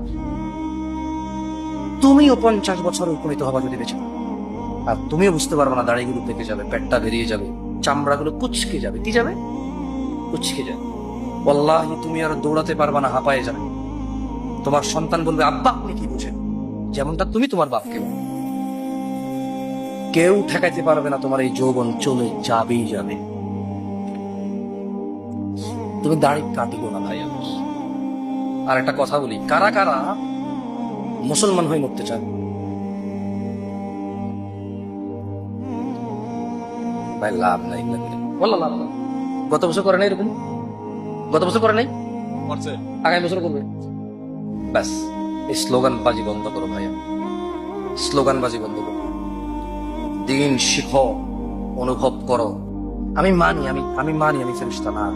তুমিও 50 বছর উপনীত হবা যদি বেঁচে, আর তুমিও বুঝতে পারবে না, দাড়িগুলো পেকে যাবে, পেটটা বেরিয়ে যাবে, চামড়াগুলো কুচকে যাবে। কি যাবে? কুচকে যাবে। ওয়াল্লাহি তুমি আর দৌড়াতে পারবা না, হাঁপায়ে যাবে। তোমার সন্তান বলবে, আব্বা আপনি কি বুঝেন? যেমনটা তুমি তোমার বাপকে বলো। কেউ ঠেকাইতে পারবে না, তোমার এই যৌবন চলে যাবেই যাবে। তুমি দাড়ি কাটিও না ভাই। আর একটা কথা বলি, কারা কারা মুসলমান হয়ে মরতে চান? ভাই লাভ নাই, বললাম লাভ নাই। গত বছর করে নাই এরকম? গত বছর করে নাই, আগামী বছর করবে। ব্যাস, এই স্লোগান বাজি বন্ধ করো ভাইয়া, স্লোগান বাজি বন্ধ করো। দিন শিখো, অনুভব করো। আমি মানি, আমি মানি আমি ফেরেশতা না,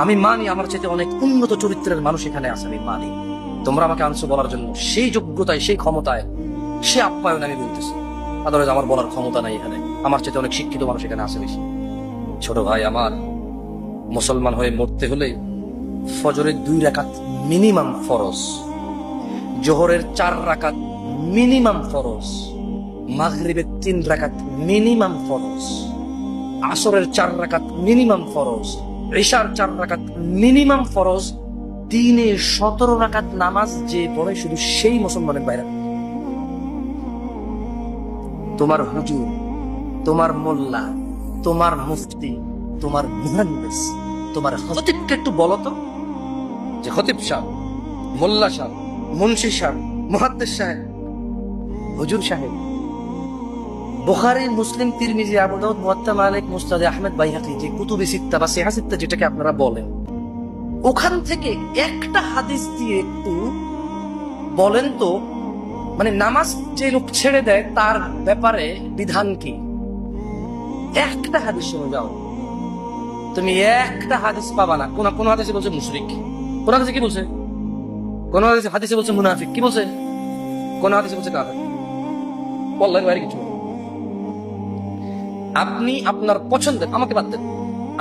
আমি মানি আমার চাইতে অনেক উন্নত চরিত্রের মানুষ এখানে আছে, আমি মানি। তোমরা আমাকে আনছো বলার জন্য, সেই যোগ্যতায়, সেই ক্ষমতায়, সে আপ্যায়ন আমি বলতেছি। আদারওয়াইজ আমার বলার ক্ষমতা নাই এখানে, আমার চাইতে অনেক শিক্ষিত মানুষ এখানে আছে বেশি। ছোট ভাই আমার, মুসলমান হয়ে মরতে হলে ফজরের 2 রাকাত মিনিমাম ফরজ, জোহরের 4 রাকাত মিনিমাম ফরজ, মাগরিবের 3 রাকাত মিনিমাম ফরজ, আসরের 4 রাকাত মিনিমাম ফরজ, ইশার 4 রাকাত মিনিমাম ফরজ। দিনে 17 রাকাত নামাজ যে পড়ে শুধু সেই মুসলমানের বাইরে। তোমার হুজুর, তোমার মোল্লা, তোমার মুফতি, তোমার মুহাদ্দিস, তোমার খতিবকে একটু বলো তো, যে খতিব সাহেব, মোল্লা সাহেব, মুন্সি সাহেব, মুহাদ্দিস সাহেব, হুজুর সাহেব, বুখারী, মুসলিম, তিরমিজি, আবু দাউদ, মুওয়াত্তা, মালিক, মুসনাদ আহমদ, বাইহাকি, যে কুতুবে সিত্তা বা সিহা সিত্তা যেটাকে আপনারা বলেন, ওখান থেকে একটা হাদিস দিয়ে একটু বলেন তো, মানে নামাজ যে লোক ছেড়ে দেয় তার ব্যাপারে বিধান কি? একটা হাদিস শুনে যাও, তুমি একটা হাদিস পাবা না। কোন হাদিসে বলছে মুশরিক, কোন হাদিসে কি বলছে, কোন হাদিসে বলছে মুনাফিক, কি বলছে, কোন হাদিসে বলছে কাফের। বললেন বাইরে কিছু। আপনি আপনার পছন্দের, আমাকে বাদ দেন,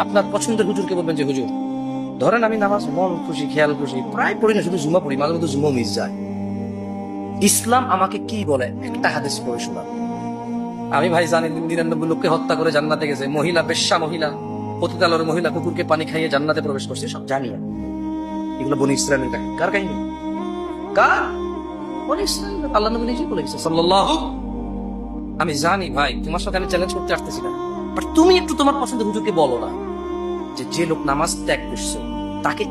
আপনার পছন্দের হুজুরকে বলবেন যে হুজুর, ধরেন আমি নামাজ মন খুশি, খেয়াল খুশি প্রায় পড়ি না, শুধু জুমা পড়ি, মাঝে মধ্যে জুমা মিস যায়। ইসলাম আমাকে কি বলে একটা হাদিস পড়ে শোনা। আমি ভাই জানি 99 লোককে হত্যা করে জান্নাতে গেছে, মহিলা বেশ্যা, মহিলা পতিতালয়ের মহিলা কুকুরকে পানি খাইয়ে জান্নাতে প্রবেশ করছে, সব জানি। এগুলো বনি ইসরায়েলের কাহিনী। কার কাহিনী? কার? বনি ইসরায়েল। আল্লাহ নবী নিজে বলে গেছে সাল্লাল্লাহু। আমি জানি ভাই, তোমার সাথে আমি চ্যালেঞ্জ করতে আসতেছি না, বাট তুমি একটু তোমার পছন্দের হুজুরকে বলো না যে যে লোক নামাজ ত্যাগ করছে তাকে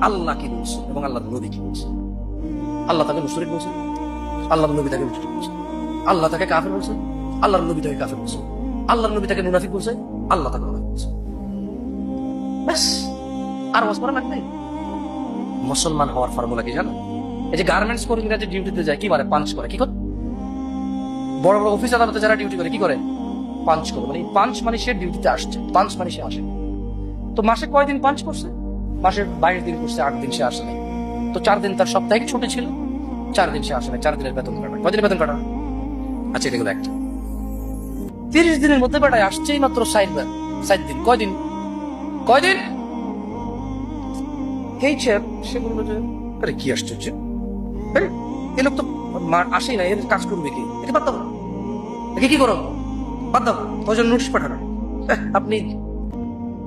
আল্লাহ কি বলছে এবং আল্লাহ নবী কি বলছে। আল্লাহ তাকে মুশরিক বলছে, আল্লাহ নবী তাকে মুশরিক বলছে। আল্লাহ তাকে কাফের বলছে, আল্লাহর নবী তাকে কাফের বলছে। আল্লাহর নবী তাকে মুনাফিক বলছে, আল্লাহ তাকে মুনাফিক বলছে। ব্যাস, আর ওয়াজ করা লাগবে। মুসলমান হওয়ার ফর্মুলা কি জানো? এই যে গার্মেন্টস কর্মীরা যে ডিউটিতে যায় কি মারে? পাঞ্চ করে। কি করে? বড় বড় অফিস আদালতে যারা ডিউটি করে কি করে? পাঞ্চ করে। মানে পাঞ্চ মানে সে ডিউটিতে আসছে, পাঞ্চ মানে সে আসে। তো মাসে কয়দিন পাঞ্চ করছে? মাসে 22 দিন করছে, 8 দিন সে আসে নাই। তো 4 দিন তার সাপ্তাহিক ছুটি ছিল, 4 দিন সে আসে নাই, 4 দিনের বেতন কাটা। কয়দিনের বেতন কাটা? আচ্ছা, এগুলো একটা 30 দিনের মধ্যে বেটায় আসছেই মাত্র 60 দিন। কয়দিন? এই চ্যাপ সে বললো যে আরে কি আশ্চর্য, এই লোক তো আসেই না, এর কাজ করবে কি? একে বাদ দাও, একে কি করো? বাদ দাও, ওই জন্য নোটিশ পাঠানো। আপনি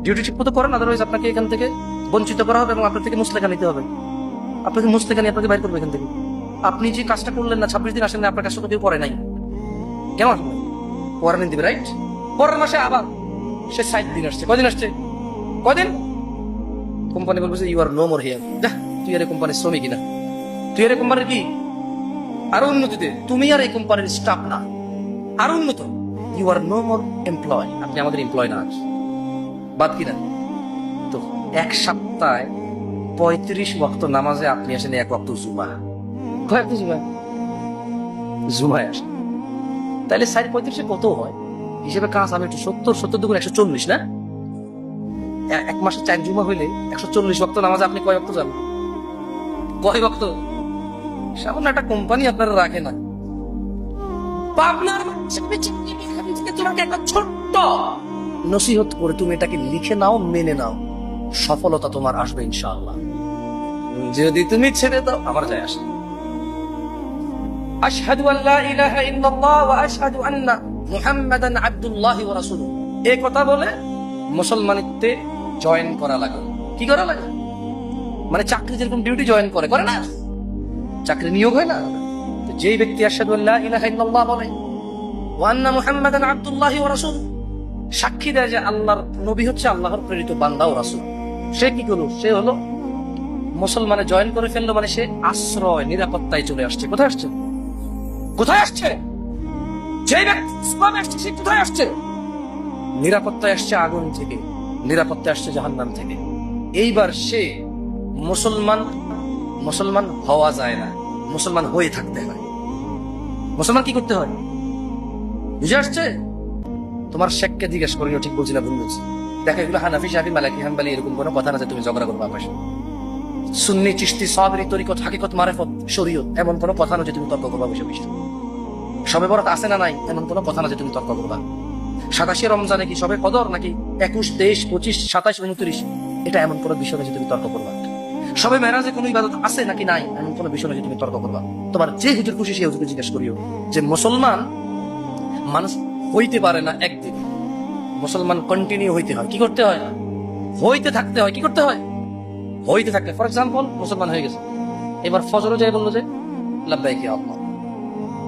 ডিউটি ঠিক মতো করেন, আদারওয়াইজ আপনাকে এখান থেকে বঞ্চিত করা হবে এবং আপনার থেকে মুসলেখা নিতে হবে। আপনাকে মুসলেখা নিয়ে আপনাকে বাইর করবে এখান থেকে। আপনি যে কাজটা করলেন না, 26 দিন আসেন না, আপনার কাজটা তো কেউ করে নাই, কেন আসবে? ওয়ারেন্ট দিবে, রাইট? পরের মাসে আবার সে 60 দিন আসছে। কদিন আসছে? কদিন? কোম্পানি বলবে you are no more here. তুই আর এই কোম্পানির শ্রমিক না, তুই আর এই কোম্পানির কি আরো উন্নতিতে, তুমি আর এই কোম্পানির স্টাফ না, আরো উন্নত। You are no more employ, আপনি আমাদের এমপ্লয় না। বাদ কিনা? তো এক সপ্তাহে 35 ওয়াক্ত নামাজে আপনি আসেন 1 ওয়াক্ত জুমা। কয়েক জুমায় আসেন, তাহলে 35 কত হয় হিসেবে কাজ? আমি একটু 70 দুগুণ 140 না? এক মাসে 4 জুমা হইলে 140 ওয়াক্ত নামাজে আপনি কয় ওয়াক্ত যান? কয় ওয়াক্ত? সামান্য একটা কোম্পানি আপনারা রাখে না। তোমাকে একটা ছোট্ট নসিহত করে তুমি এটাকে লিখে নাও, মেনে নাও, সফলতা তোমার আসবে ইনশাআল্লাহ। যদি তুমি ছেড়ে দাও, আমার যায় আসে। আশহাদু আল্লা ইলাহা ইল্লাল্লাহ ওয়া আশহাদু আন্না মুহাম্মাদান আবদুল্লাহি ওয়া রাসূলুহু, এই কথা বলে মুসলমানিত্বে জয়েন করা লাগে। কি করা লাগে? মানে চাকরি যেরকম ডিউটি জয়েন করে না, চাকরি নিয়োগ হয় না? তো যেই ব্যক্তি আশহাদু আল্লা ইলাহা ইল্লাল্লাহ বলে ওয়া আন্না মুহাম্মাদান আবদুল্লাহি ওয়া রাসূলুহু, সাক্ষী দেয় যে আল্লাহর নবী হচ্ছে আল্লাহর প্রেরিত বান্দা ও রাসূল, সে কি করলো? সে হলো মুসলমানে জয়েন করে ফেললো। মানে সে আশ্রয়, নিরাপত্তায় চলে আসছে। কোথায় আসছে? কোথায় আসছে? যে ব্যক্তি ইসলামে আসছে সে কোথায় আসছে? নিরাপত্তায় আসছে আগুন থেকে, নিরাপত্তায় আসছে জাহান্নাম থেকে। এইবার সে মুসলমান হওয়া যায় না, মুসলমান হয়ে থাকতে হয়। মুসলমান কি করতে হয়? বুঝে আসছে? তোমার শেখকে জিজ্ঞেস করিও, ঠিক বলছি না ভুল বলছি? দেখো, এগুলো হানাফি, শাফি, মালিকি, হাম্বলি এরকম কোনো কথা না যে তুমি ঝগড়া করবা আমার সাথে। সুন্নি, চিশতি, সাবরি, তরিকত, হাকিকত, মারিফত, শরীয়ত এমন কোনো কথা না যে তুমি তর্ক করবা বসে বসে। সবে বরাত আছে না নাই এমন কোনো কথা না যে তুমি তর্ক করবা। 87 রমজানে কি সবে কদর নাকি 21, 23, 25, 27, 29 এটা এমন কোনো বিষয় না যে তুমি তর্ক করবা। সবে মেরাজে কোনো ইবাদত আছে নাকি নাই এমন কোনো বিষয় না যে তুমি তর্ক করবা। তোমার যে হুজুর খুশি সেই হুজুরকে জিজ্ঞেস করিও যে মুসলমান মানুষ হইতে পারে না একদিন, মুসলমান কন্টিনিউ হইতে হয়। কি করতে হয়? হইতে থাকতে হয়। কি করতে হয়? হইতে থাকতে। ফর এক্সাম্পল, মুসলমান হয়ে গেছে, এবার ফজরে যাই বললো যে লাব্বাইক ইয়া আল্লাহ,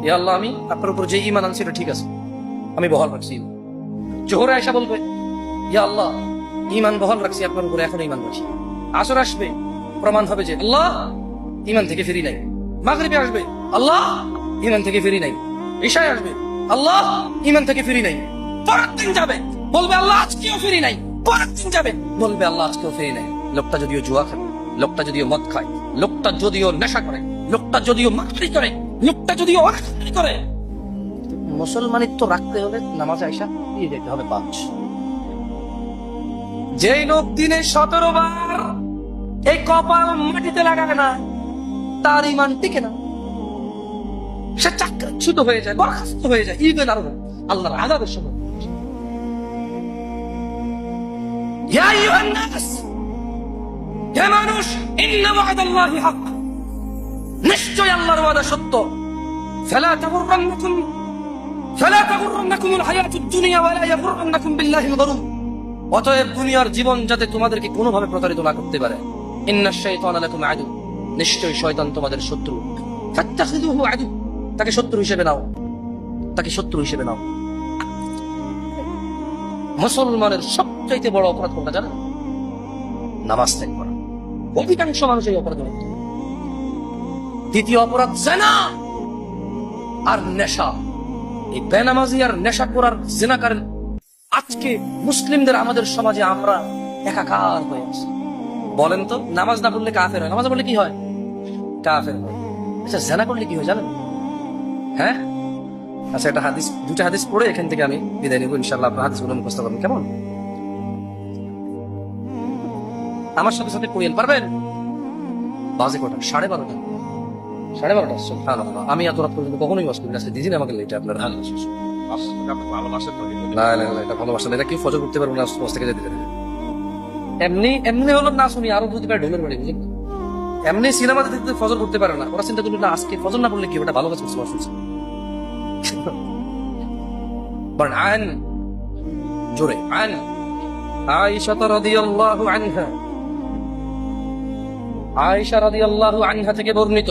ইয়া আল্লাহ আমি আপনার উপর যে ঈমান আনছি এটা ঠিক আছে, আমি বহাল রাখছি। জোহরে আয়েশা বলবে ইয়া আল্লাহ ঈমান বহাল রাখছি আপনার উপরে, এখন ঈমান রাখছি। আসর আসবে, প্রমাণ হবে যে আল্লাহ ঈমান থেকে ফিরি নাই। মাগরিবে আসবে, আল্লাহ ঈমান থেকে ফিরি নাই। ঈশায় আসবে, আল্লাহ ঈমান থেকে ফিরি নাই। পরের দিন যাবে, বলবে আল্লাহ আজকেও ফিরি নাই। পরের দিন যাবে, বলবে আল্লাহ আজকেও ফিরি নাই। লোকটা যদিও জুয়া খায়, লোকটা যদিও মদ খায়, লোকটা যদিও নেশা করে, লোকটা যদিও মাকড়ি করে, লোকটা যদিও অনাচারি করে, মুসলমানিত্ব রাখতে হলে নামাজে আয়েশা দিয়ে যেতে হবে 5। যেই লোক দিনে 17 বার এই কপাল মাটিতে লাগায় না, তার ঈমান টিকে না। সে চাকরিচ্যুত হয়ে যায়, বরখাস্ত হয়ে যায়, ইবেন আরো আল্লাহর আযাবের সময়। ইয়া আইয়ুহান নাস, হে মানুষ, ইন্না ওয়া'দাল্লাহি হক, নিশ্চয় আল্লাহর ওয়াদা সত্য। ফালা তাগুররান্নাকুমুল হায়াতুদ দুনিয়া ওয়া লা ইয়াগুররান্নাকুম বিল্লাহিল গরুর। অতএব দুনিয়ার জীবন যাতে তোমাদেরকে কোনোভাবে প্রতারিত না করতে পারে। ইন্নাশ শাইতানা লাকুম আদু, নিশ্চয় শয়তান তোমাদের শত্রু। ফাত্তাখিযুহু আদু, তাকে শত্রু হিসেবে নাও, তাকে শত্রু হিসেবে নাও। মুসলমানের সবচাইতে বড় অপরাধ কোনটা জানেন? নামাজ ত্যাগ করা। অধিকাংশ মানুষ এই অপরাধ লিপ্ত। দ্বিতীয় অপরাধ জিনা আর নেশা। এই বেনামাজি আর নেশা করার জিনাকার আজকে মুসলিমদের আমাদের সমাজে আমরা একাকার হয়ে আছি। বলেন তো, নামাজ না পড়লে কাফের হয়, নামাজ পড়লে কি হয়? কাফের হয়। আচ্ছা, জিনা করলে কি হয় জানেন? হ্যাঁ, আচ্ছা, একটা হাদিস, দুটা হাদিস পড়ে এখান থেকে আমি বিদায় নিব ইনশাআল্লাহ। আপনার হাদিসগুলো মুখস্থ করবেন, কেমন? আমার সাথে সাথে পড়িয়েন, পারবেন? বাজে কটা? 12:30। 12:30। সুবহানাল্লাহ। আমি এত রাত পর্যন্ত কখনোই ওয়াজ করি না। দিদিন আমাকে লেটে আপনার না, এটা ভালোবাসা না। এটা কেউ ফজর করতে পারবো না, ওয়াজ থেকে যেতে পারবে। এমনি এমনি হলো না শুনি আরো বুঝতে পারে ঢোলের বাড়ি, বুঝলেন? এমনি সিনেমাতে দেখতে ফজর করতে পারে না, ওরা চিন্তা করলো না আজকে ফজর না পড়লে কি ওটা ভালো কাজ করছে, শুনছে। عن جري عن عائشة رضي الله عنها عائشة رضي الله عنها থেকে বর্ণিত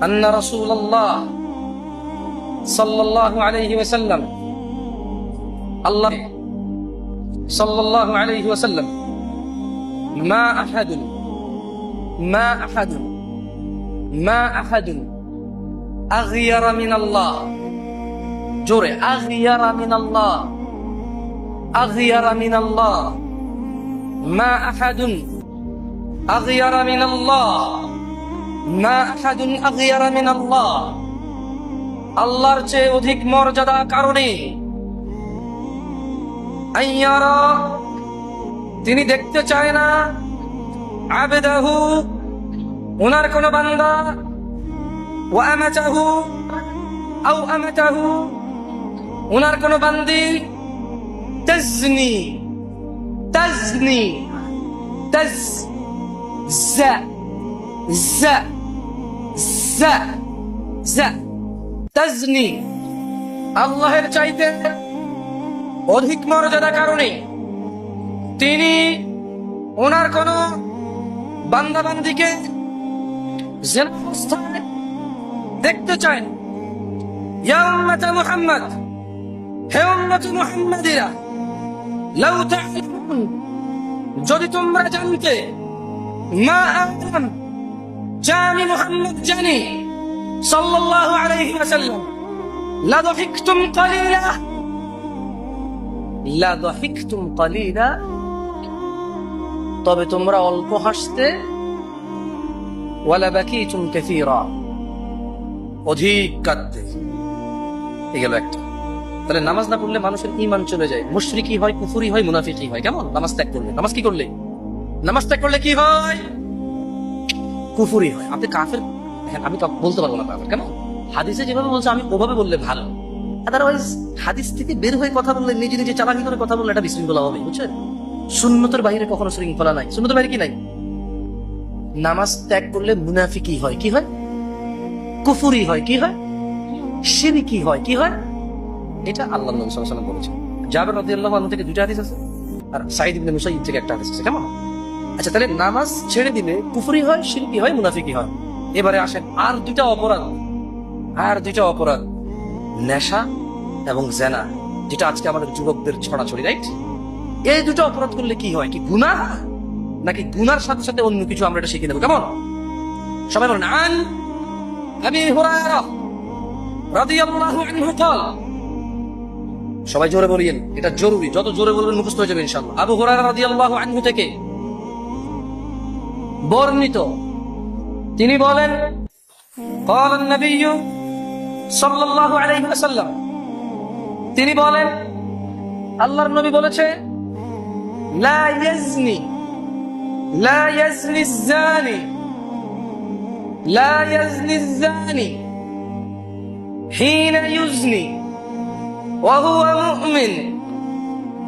أن رسول الله صلى الله عليه وسلم الله صلى الله عليه وسلم ما أحد أغير من الله জোরে আগিয়ারা মিনাল্লাহ আগিয়ারা মিনাল্লাহ মা আহাদুন আগিয়ারা মিনাল্লাহ মা আহাদুন আগিয়ারা মিনাল্লাহ। আল্লাহর চেয়ে অধিক মর্যাদা কারণে আইয়ারা, তিনি দেখতে চায় না আবেদাহু, ওনার কোন বান্দা, ওয়া আমাতাহু আও আমাতাহু, ওনার কোন বান্দি তাজনি তাজনি তাজ জা জা জা জা তাজনি, আল্লাহের চাইতে অধিক মর্যাদা কারণে তিনি ওনার কোন বান্দা বান্দিকে জিনা অবস্থায় দেখতে চান। ইয়া উম্মত মুহাম্মদ, হে উম্মত মুহাম্মাদিরা, লাউ তা'লামুন, যদি তোমরা জানতে, মা আ'লাম, জানি মুহাম্মদ জানি সাল্লাল্লাহু আলাইহি ওয়াসাল্লাম, লা দাহিকতুম কালিলা, লা দাহিকতুম কালিলা, তবে তোমরা অল্প হাসতে, ওয়ালা বাকিতুম কাসীরা, অধিক কাঁদতে। এই গেল একটা। তাহলে নামাজ না পড়লে মানুষের ঈমান চলে যায়, মুশরিকি হয়, কুফরি হয়, মুনাফিকি হয়। কেমন? নামাজ ত্যাগ করলে। নামাজ কি করলে? নামাজ ত্যাগ করলে কি হয়? কুফরি হয়। আপনি কাফের, আমি তো বলতে পারবো না কাফের। কেন? হাদিসে যেভাবে বলছে আমি ওভাবে বললে ভালো। আদারওয়াইজ হাদিস থেকে বের হয়ে কথা বললে, নিজে নিজে চালাকি করে কথা বললে এটা বিশৃঙ্খলা হবে, বুঝছেন? সুন্নতের বাইরে কখনো শৃঙ্খলা নাই। সুন্নতের বাইরে কি নাই? নামাজ ত্যাগ করলে মুনাফিকি হয়, কি হয়? কুফরি হয়, কি হয়? শিরকি হয়, কি হয়? এটা আল্লাহর নবী সাল্লাল্লাহু আলাইহি ওয়াসাল্লাম বলেছেন। জাবের রাদিয়াল্লাহু আনহু থেকে দুইটা হাদিস আছে, আর সাঈদ ইবনে মুসাইয়িব থেকে একটা হাদিস আছে। কেমন? আচ্ছা, তাহলে নামাজ ছেড়ে দিলে কুফরি হয়, শিরকি হয়, মুনাফিকি হয়। এবারে আসেন আর দুইটা অপরাধ, নেশা এবং জিনা, যেটা আজকে আমাদের যুবকদের ছড়াছড়ি, রাইট? এই দুটো অপরাধ করলে কি হয়? কি গুনাহ, নাকি গুনার সাথে সাথে অন্য কিছু আমরা এটা শিখে নেব? কেমন? সবাই বলেন। আন আবি হুরায়রা রাদিয়াল্লাহু আনহু قال, সবাই জোরে বলিয়েন, এটা জরুরি, যত জোরে বলবেন মুখস্থ হয়ে যাবে ইনশাআল্লাহ। আবু হুরায়রা রাদিয়াল্লাহু আনহু থেকে বর্ণিত, তিনি বলেন, قال النبي صلى الله عليه وسلم, তিনি বলেন, আল্লাহর নবী বলেছে, লা ইয়াজনি الزاني لا يزني الزاني حين يزني وهو مؤمن।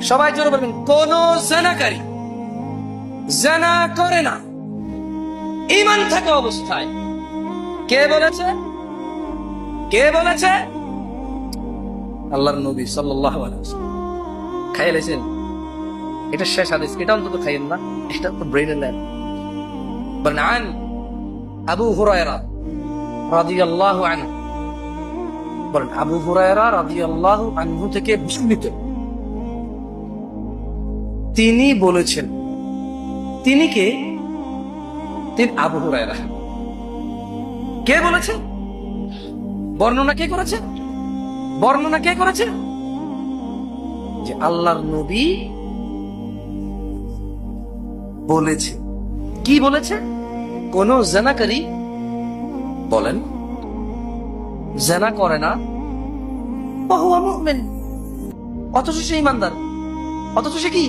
সবাই জোরে বলবেন, কোন জিনাকারী জিনা করে না ঈমান থাকা অবস্থায়। কে বলেছে? আল্লাহর নবী সাল্লাল্লাহু আলাইহি ওয়াসাল্লাম। খাইলেছেন? এটা শেষ হাদিস, এটা অন্তত খাইয়েন না, এটা তো ব্রেইনে নেন। বানান আবু হুরায়রা রাদিয়াল্লাহু আনহু, বলেন আবু হুরায়রা রাদিয়াল্লাহু আনহু থেকে বর্ণিত, তিনি বলেছেন। তিনি কে? তিনি আবু হুরায়রা। কে বলেছেন? বর্ণনা কে করেছে? বর্ণনা কে করেছে? যে আল্লাহর নবী বলেছে। কি বলেছে? কোন জেনাকারী বলেন জেনা করে না, ফাহুয়া মুমিন, অথচ সে ঈমানদার। অথচ সে কি?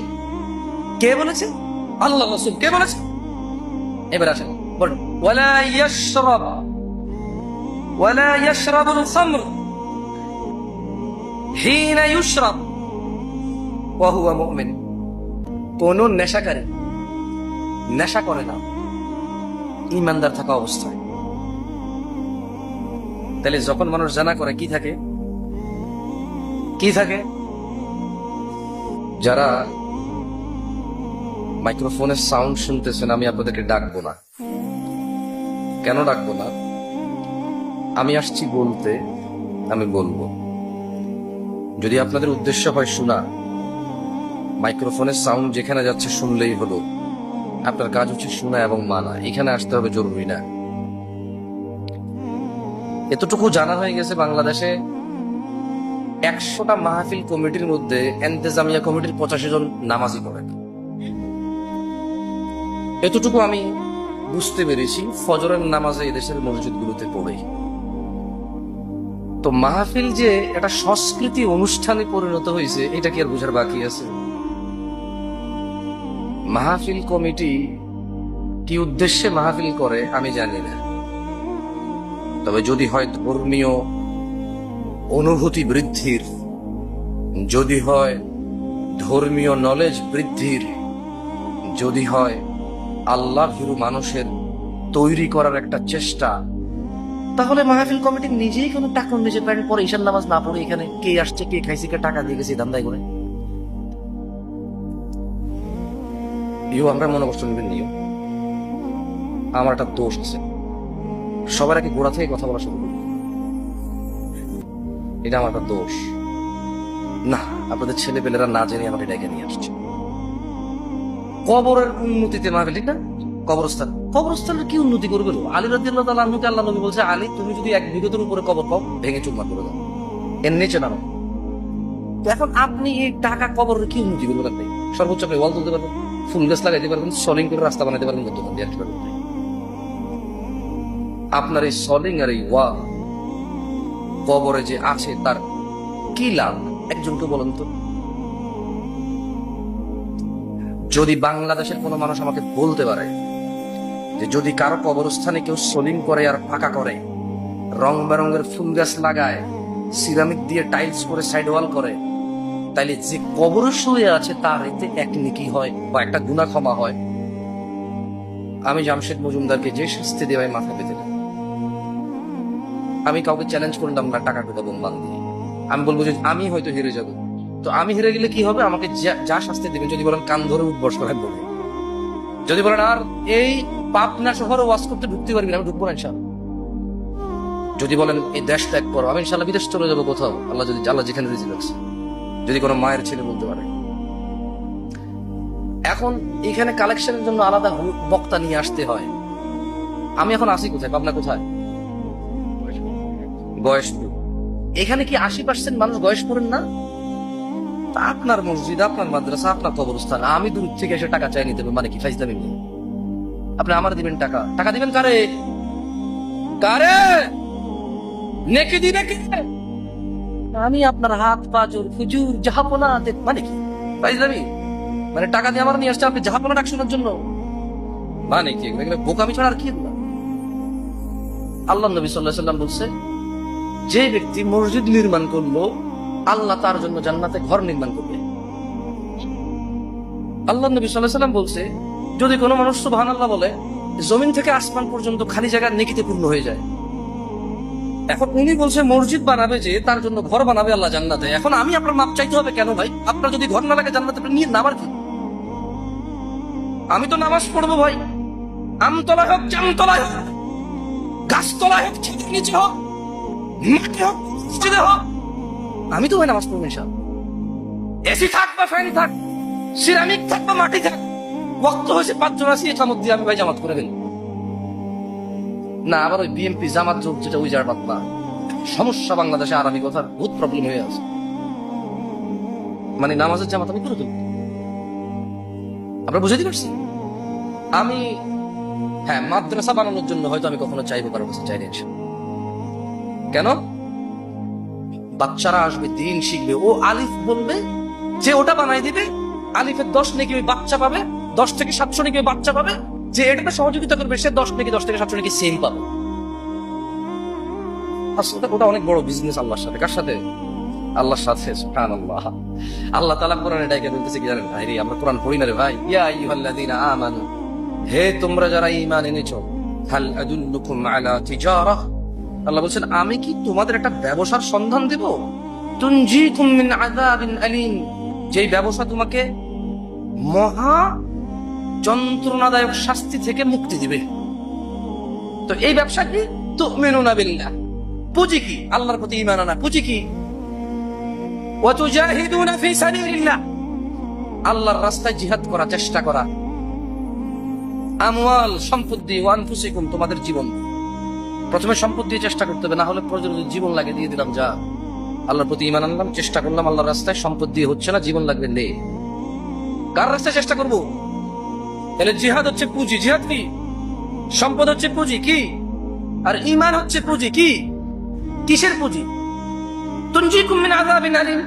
কে বলেছে? আল্লাহ রাসূল। কে বলেছে? এবার আসেন বলেন, ওয়ালা ইয়াশরাবুল খামর হিনা ইউশরাব ওয়া হুয়া মুমিন। কোন নেশাকারী নেশা করে না ঈমানদার থাকা অবস্থায়। তাহলে যখন মানুষ জানা করে কি থাকে? কি থাকে? যারা মাইক্রোফোনের সাউন্ড শুনতেছেন, আমি আপনাদেরকে ডাকবো না। কেন ডাকবো না? আমি আসছি বলতে, আমি বলবো। যদি আপনাদের উদ্দেশ্য হয় শোনা, মাইক্রোফোনের সাউন্ড যেখানে যাচ্ছে শুনলেই হলো। আপনার কাজ হচ্ছে শোনা এবং মানা। এখানে আসতে হবে জরুরি না। এতটুকু জানা হয়ে গেছে, বাংলাদেশে 100টা মাহফিল কমিটির মধ্যে এন্তেজামিয়া কমিটির 85 জন নামাজি পড়ে। এতটুকু আমি বুঝতে পেরেছি ফজরের নামাজে এদেশের মসজিদগুলোতে পড়ে। তো মাহফিল যে একটা সংস্কৃতি অনুষ্ঠানে পরিণত হয়েছে, এটা কি আর বোঝার বাকি আছে? মাহফিল কমিটি কি উদ্দেশ্যে মাহফিল করে আমি জানি না। তবে যদি হয় ধর্মীয় অনুভূতি বৃদ্ধির, যদি হয় ধর্মীয় নলেজ বৃদ্ধির, যদি হয় আল্লাহ ভীরু মানুষের তৈরি করার একটা চেষ্টা, তাহলে মাহফিল কমিটি নিজেই কোনো টাকা নিজে প্যান্ট পরে ঈশান নামাজ না পড়ে এখানে কে আসছে কে খাইছে কে টাকা দিয়ে গেছে ধান্দায় করে আমরা মনে কষ্ট নেবেন নিও। আমার একটা দোষ আছে, সবার আগে গোড়া থেকে কথা বলা শুরু করি, এটা আমার একটা দোষ না। আপনাদের ছেলেপেলেরা না জেনে আমাকে ডেকে নিয়ে আসছে। কবরের উন্নতিতে মাহফিল, ঠিক না? কবরস্থানের কি উন্নতি করবে? আলী রাদিয়াল্লাহু তাআলা আনহুকে আল্লাহ নবী বলছে, আলী তুমি যদি 1 বিঘতের উপরে কবর পাও ভেঙে চুরমার করে দাও, এর নিচে নামো। তো এখন আপনি এই টাকা কবরের কি উন্নতি করবেন? আপনি সর্বোচ্চ আপনি ওয়াল তুলতে পারবেন, ফুল গাছ লাগাইতে পারবেন, সলিং করে রাস্তা বানাতে পারবেন, দোকান দিয়ে আসতে পারবেন। আপনার এই সলিং আর এই ওয়াল কবরে যে আছে তার কি লাভ? একজনকে বলেন তো। যদি বাংলাদেশের কোনো মানুষ আমাকে বলতে পারে যে যদি কারো কবরস্থানে কেউ সলিং করে আর ফাঁকা করে, রং বেরঙের ফুল গাছ লাগায়, সিরামিক দিয়ে টাইলস করে সাইড ওয়াল করে, তাইলে যে কবরে শুয়ে আছে তার এতে 1 নেকি হয় বা একটা গুনাহ ক্ষমা হয়, আমি জামশেদ মজুমদারকে যে শাস্তি দেওয়ায় মাথা পেতে না। আমি কাউকে চ্যালেঞ্জ করলাম না টাকা ঢোকাবো বাং দিয়ে। আমি বলবো যে আমি হয়তো হেরে যাব, তো আমি হেরে গেলে কি হবে? আমাকে যা শাস্তি দেবেন, যদি বলেন কান ধরে উঠবস করে বলবো, যদি বলেন আর এই পাবনা শহরে ওয়াজ করতে ঢুকতে পারবি না, আমি ঢুকবো না ইনশাআল্লাহ। যদি বলেন এই দেশ ত্যাগ করো, আমি ইনশাআল্লাহ বিদেশ চলে যাবো কোথাও, আল্লাহ যেখানে রিজিক আছে। যদি কোনো মায়ের ছেলে বলতে পারে। এখন এখানে কালেকশনের জন্য আলাদা বক্তা নিয়ে আসতে হয়। আমি এখন আসি কোথায়? পাবনা কোথায়? গয়েশপুর। এখানে কি 80% মানুষ গয়েশপুরের না? আপনার মসজিদ, আপনার মাদ্রাসা, আপনার কবরস্থান, আমি দূর থেকে এসে টাকা চাই নিতে মানে কি ফাইজলামি? আপনি আমার দিবেন টাকা? টাকা দিবেন কারে? কারে নেকি দিবে কে? আমি আপনার হাত পাজর হুজুর জাহাপনা মানে কি ফাইজলামি? মানে টাকা দিয়ে আমার নিয়ে আসছে আপনি জাহাপনা ডাক শোনার জন্য? মানে কি এগুলো বোকামি ছাড়া আর কি? আল্লাহ নবী সাল্লাল্লাহু আলাইহি ওয়াসাল্লাম বলছে, যে ব্যক্তি মসজিদ নির্মাণ করলো আল্লাহ তার জন্য জান্নাতে ঘর নির্মাণ করবে। আল্লাহ নবী সাল্লাল্লাহু আলাইহি ওয়াসাল্লাম বলছে, যদি কোনো মানুষ সুবহানাল্লাহ বলে, জমিন থেকে আসমান পর্যন্ত খালি জায়গা নেকিতে পূর্ণ হয়ে যায়। এখন উনি বলছে মসজিদ বানাবে, যে তার জন্য ঘর বানাবে আল্লাহ জান্নাতে। এখন আমি আপনার মাপ চাইতে হবে কেন ভাই? আপনার যদি ঘর না লাগে জান্নাতে, আপনি নিয়ে নামার কি? আমি তো নামাজ পড়বো ভাই, আমতলায় হোক জামতলায় হোক, গাছতলায় হোক, ছাদের নিচে হোক, মাঠে হোক, মসজিদে হোক, আমি তো ভাই নামাজ পড়বো ইনশাআল্লাহ। এসি থাক বা ফ্যান থাক, সিরামিক থাকবে মাটি থাক, ওয়াক্ত হয়েছে 5 জন আছি একামত দিয়ে আমি ভাই জামাত করে ফেলি না। আবার ওই বিএনপি জামাত যোগ যেটা ওই জায়গার না সমস্যা বাংলাদেশে আরবি কথার বহুত প্রবলেম হয়ে আছে। মানে নামাজের জামাত আমি করে দেব, আমরা বুঝাতে পারছি। আমি হ্যাঁ মাদ্রাসা বানানোর জন্য হয়তো আমি কখনো চাইবো, কারো কাছে চাইলে কেন, বাচ্চারা আসবে দিন শিখবে, ও আলিফ বলবে, যে ওটা বানাই দিবে আলিফের 10 নাকি ওই বাচ্চা পাবে, 10 থেকে 700 নাকি ওই বাচ্চা পাবে, যে এটাতে সহযোগিতা করবে সে 10 থেকে 700 নাকি সেম পাবে। আসলে ওটা অনেক বড় বিজনেস আল্লাহর সাথে। কার সাথে? আল্লাহর সাথে। সুবহানাল্লাহ। আল্লাহ তাআলা কোরআনে ডাইকে বলতেছে কি জানেন? আরে আমরা কোরআন পড়ি না রে ভাই। ইয়া আইয়ুহাল্লাযীনা আমানু, হে তোমরা যারা ঈমান এনেছো, হাল আদুল্লুকুম আলা তিজারাহ, আল্লাহ বলছেন আমি কি তোমাদের একটা ব্যবসার সন্ধান দেব, তুনজিকুম মিন আযাবিন আলীম, যেই ব্যবসা তোমাকে মহা যন্ত্রণাদায়ক শাস্তি থেকে মুক্তি দিবে। তো এই ব্যবসা কি? তুমিনুনা বিল্লাহ, পুঁজি কি? আল্লাহর প্রতি ঈমান আনা। পুঁজি কি? ওয়া তুজাহিদুনা ফি সাবিলিল্লাহ, আল্লাহর রাস্তায় জিহাদ করা, চেষ্টা করা। আমওয়াল, সম্পত্তি, ওয়া আনফুসিকুম, তোমাদের জীবন। প্রথমে সম্পত্তি দিয়ে চেষ্টা করতে হবে, না হলে প্রয়োজন জীবন লাগে দিয়ে দিলাম, যা আল্লাহর প্রতি ঈমান আনলাম, চেষ্টা করলাম আল্লাহর রাস্তায়, সম্পদ দিয়ে হচ্ছে না, জীবন লাগবে নে। কার রাস্তায় চেষ্টা করব? তাহলে জিহাদ হচ্ছে পুঁজি। জিহাদ কি? সম্পদ হচ্ছে পুঁজি কি? আর ঈমান হচ্ছে পুঁজি কি? কিসের পুঁজি? তুনজিকুম মিন আযাবিন আলীম,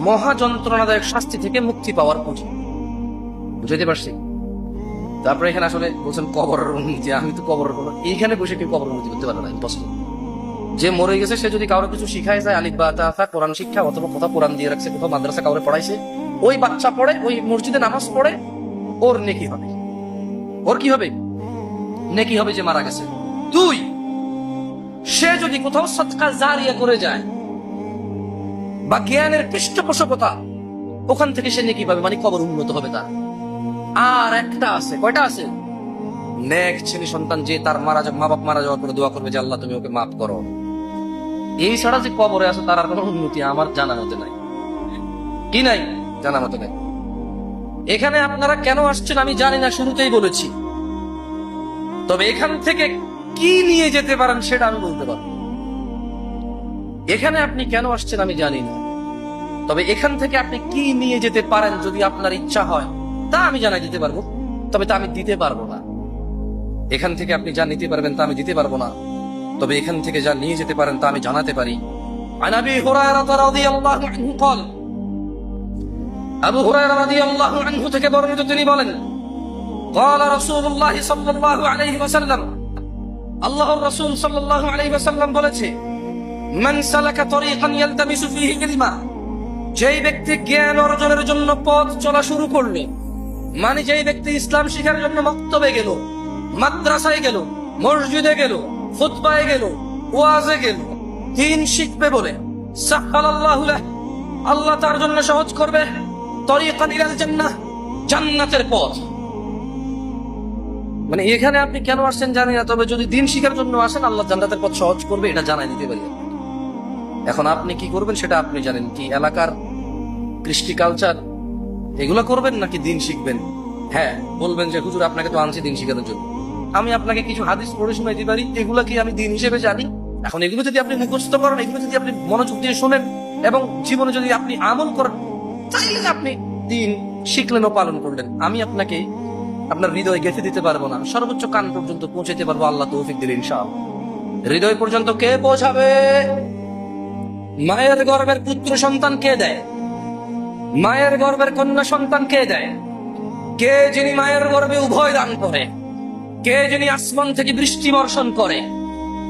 মহা যন্ত্রণাদায়ক শাস্তি থেকে মুক্তি পাওয়ার পুঁজি। বুঝতে পারছি? তারপরে এখানে আসলে বলছেন কবরের অনুমতি। আমি তো কবরের কোনো, এইখানে বসে কেউ কবরের অনুমতি করতে পারে না, ইম্পসিবল। যে মরে গেছে সে যদি কারো কিছু শিখায় যায়, আলিফ বা তা, কোরআন শিক্ষা অথবা কোথাও কোরআন দিয়ে রাখছে, কোথাও মাদ্রাসা কাউরে পড়াইছে, ওই বাচ্চা পড়ে, ওই মসজিদে নামাজ পড়ে, ওর নেকি হবে। ওর কি হবে? নেকি হবে যে মারা গেছে। 2, সে যদি কোথাও সাদকা জারিয়া করে যায় বা জ্ঞানের পৃষ্ঠপোষকতা, ওখান থেকে সে নেকি পাবে, মানে কবর উন্নত হবে তার। আর একটা আছে, কয়টা আছে? নেক ছেলে সন্তান, যে তার মা বাপ মারা যাওয়ার পরে দোয়া করবে যে আল্লাহ তুমি ওকে মাফ করো। এই ছাড়া যে কবরে আছে তার আর কোনো উন্নতি আমার জানা মতে নাই। কি নাই? জানা মতে নাই। এখানে আপনারা কেন আসছেন আমি জানি না, শুরুতেই বলেছি। তবে এখান থেকে কি নিয়ে যেতে পারেন সেটা আমি বলতে পারবো। এখানে আপনি কেন আসছেন আমি জানি না, তবে এখান থেকে আপনি কি নিয়ে যেতে পারেন যদি আপনার ইচ্ছা হয় তা আমি জানাই দিতে পারবো, তবে তা আমি দিতে পারবো না। এখান থেকে আপনি যা নিতে পারবেন তা আমি দিতে পারবো না, তবে এখান থেকে যা নিয়ে যেতে পারেন তা আমি জানাতে পারি। আন আবি হুরায়রা রাদিয়াল্লাহু আনহু قال, আবু হুরায়রা রাদিয়াল্লাহু আনহু থেকে বর্ণিত, তিনি বলেন قال رسول الله صلى الله عليه وسلم, আল্লাহর রাসূল সাল্লাল্লাহু আলাইহি ওয়াসাল্লাম বলেছে, মান সালাকা তরিকান ইয়ালতামিসু ফীহি ইলমা, যেই ব্যক্তি জ্ঞান অর্জনের জন্য পথ চলা শুরু করবে, মানে যেই ব্যক্তি ইসলাম শিখার জন্য মক্তবে গেল, মাদ্রাসায় গেল, মসজিদে গেল, খুতবায় গেল, ওয়াজে গেল, দ্বীন শিখবে বলে, সাহালাল্লাহু লাহ, আল্লাহ তার জন্য সহজ করবে, তরিকান ইলাল জান্নাহ, জান্নাতের পথ। মানে এখানে আপনি কেন আসছেন জানি না, তবে যদি দ্বীন শিখার জন্য আসেন আল্লাহ জান্নাতের পথ সহজ করবে, এটা জানাই দিতে পারি। এখন আপনি কি করবেন সেটা আপনি জানেন। কি এলাকার কৃষ্টি কালচার এগুলো করবেন নাকি দ্বীন শিখবেন? হ্যাঁ, বলবেন যে হুজুর আপনাকে তো আনছি দ্বীন শিখানোর জন্য, আমি আপনাকে কিছু হাদিস পড়ে শোনাইতে পারি, এগুলা কি আমি দ্বীন হিসেবে জানি? এখন এগুলো যদি আপনি মুখস্থ করেন, এগুলো যদি আপনি মনোযোগ দিয়ে শোনেন এবং জীবনে যদি আপনি আমল করেন, তাহলে আপনি দ্বীন শিখলেন ও পালন করলেন। আমি আপনাকে আপনার হৃদয় গেঁথে দিতে পারবো না, সর্বোচ্চ কান পর্যন্ত পৌঁছাতে পারবো আল্লাহ তৌফিক দিলে ইনশাআল্লাহ। হৃদয় পর্যন্ত কে পৌঁছাবে? মায়ের গর্ভের পুত্র সন্তান কে দেয়? মায়ের গর্ভের কন্যা সন্তান কে দেয়? কে যিনি মায়ের গর্ভে উভয় দান করে, কে যিনি আসমান থেকে বৃষ্টি বর্ষণ করে,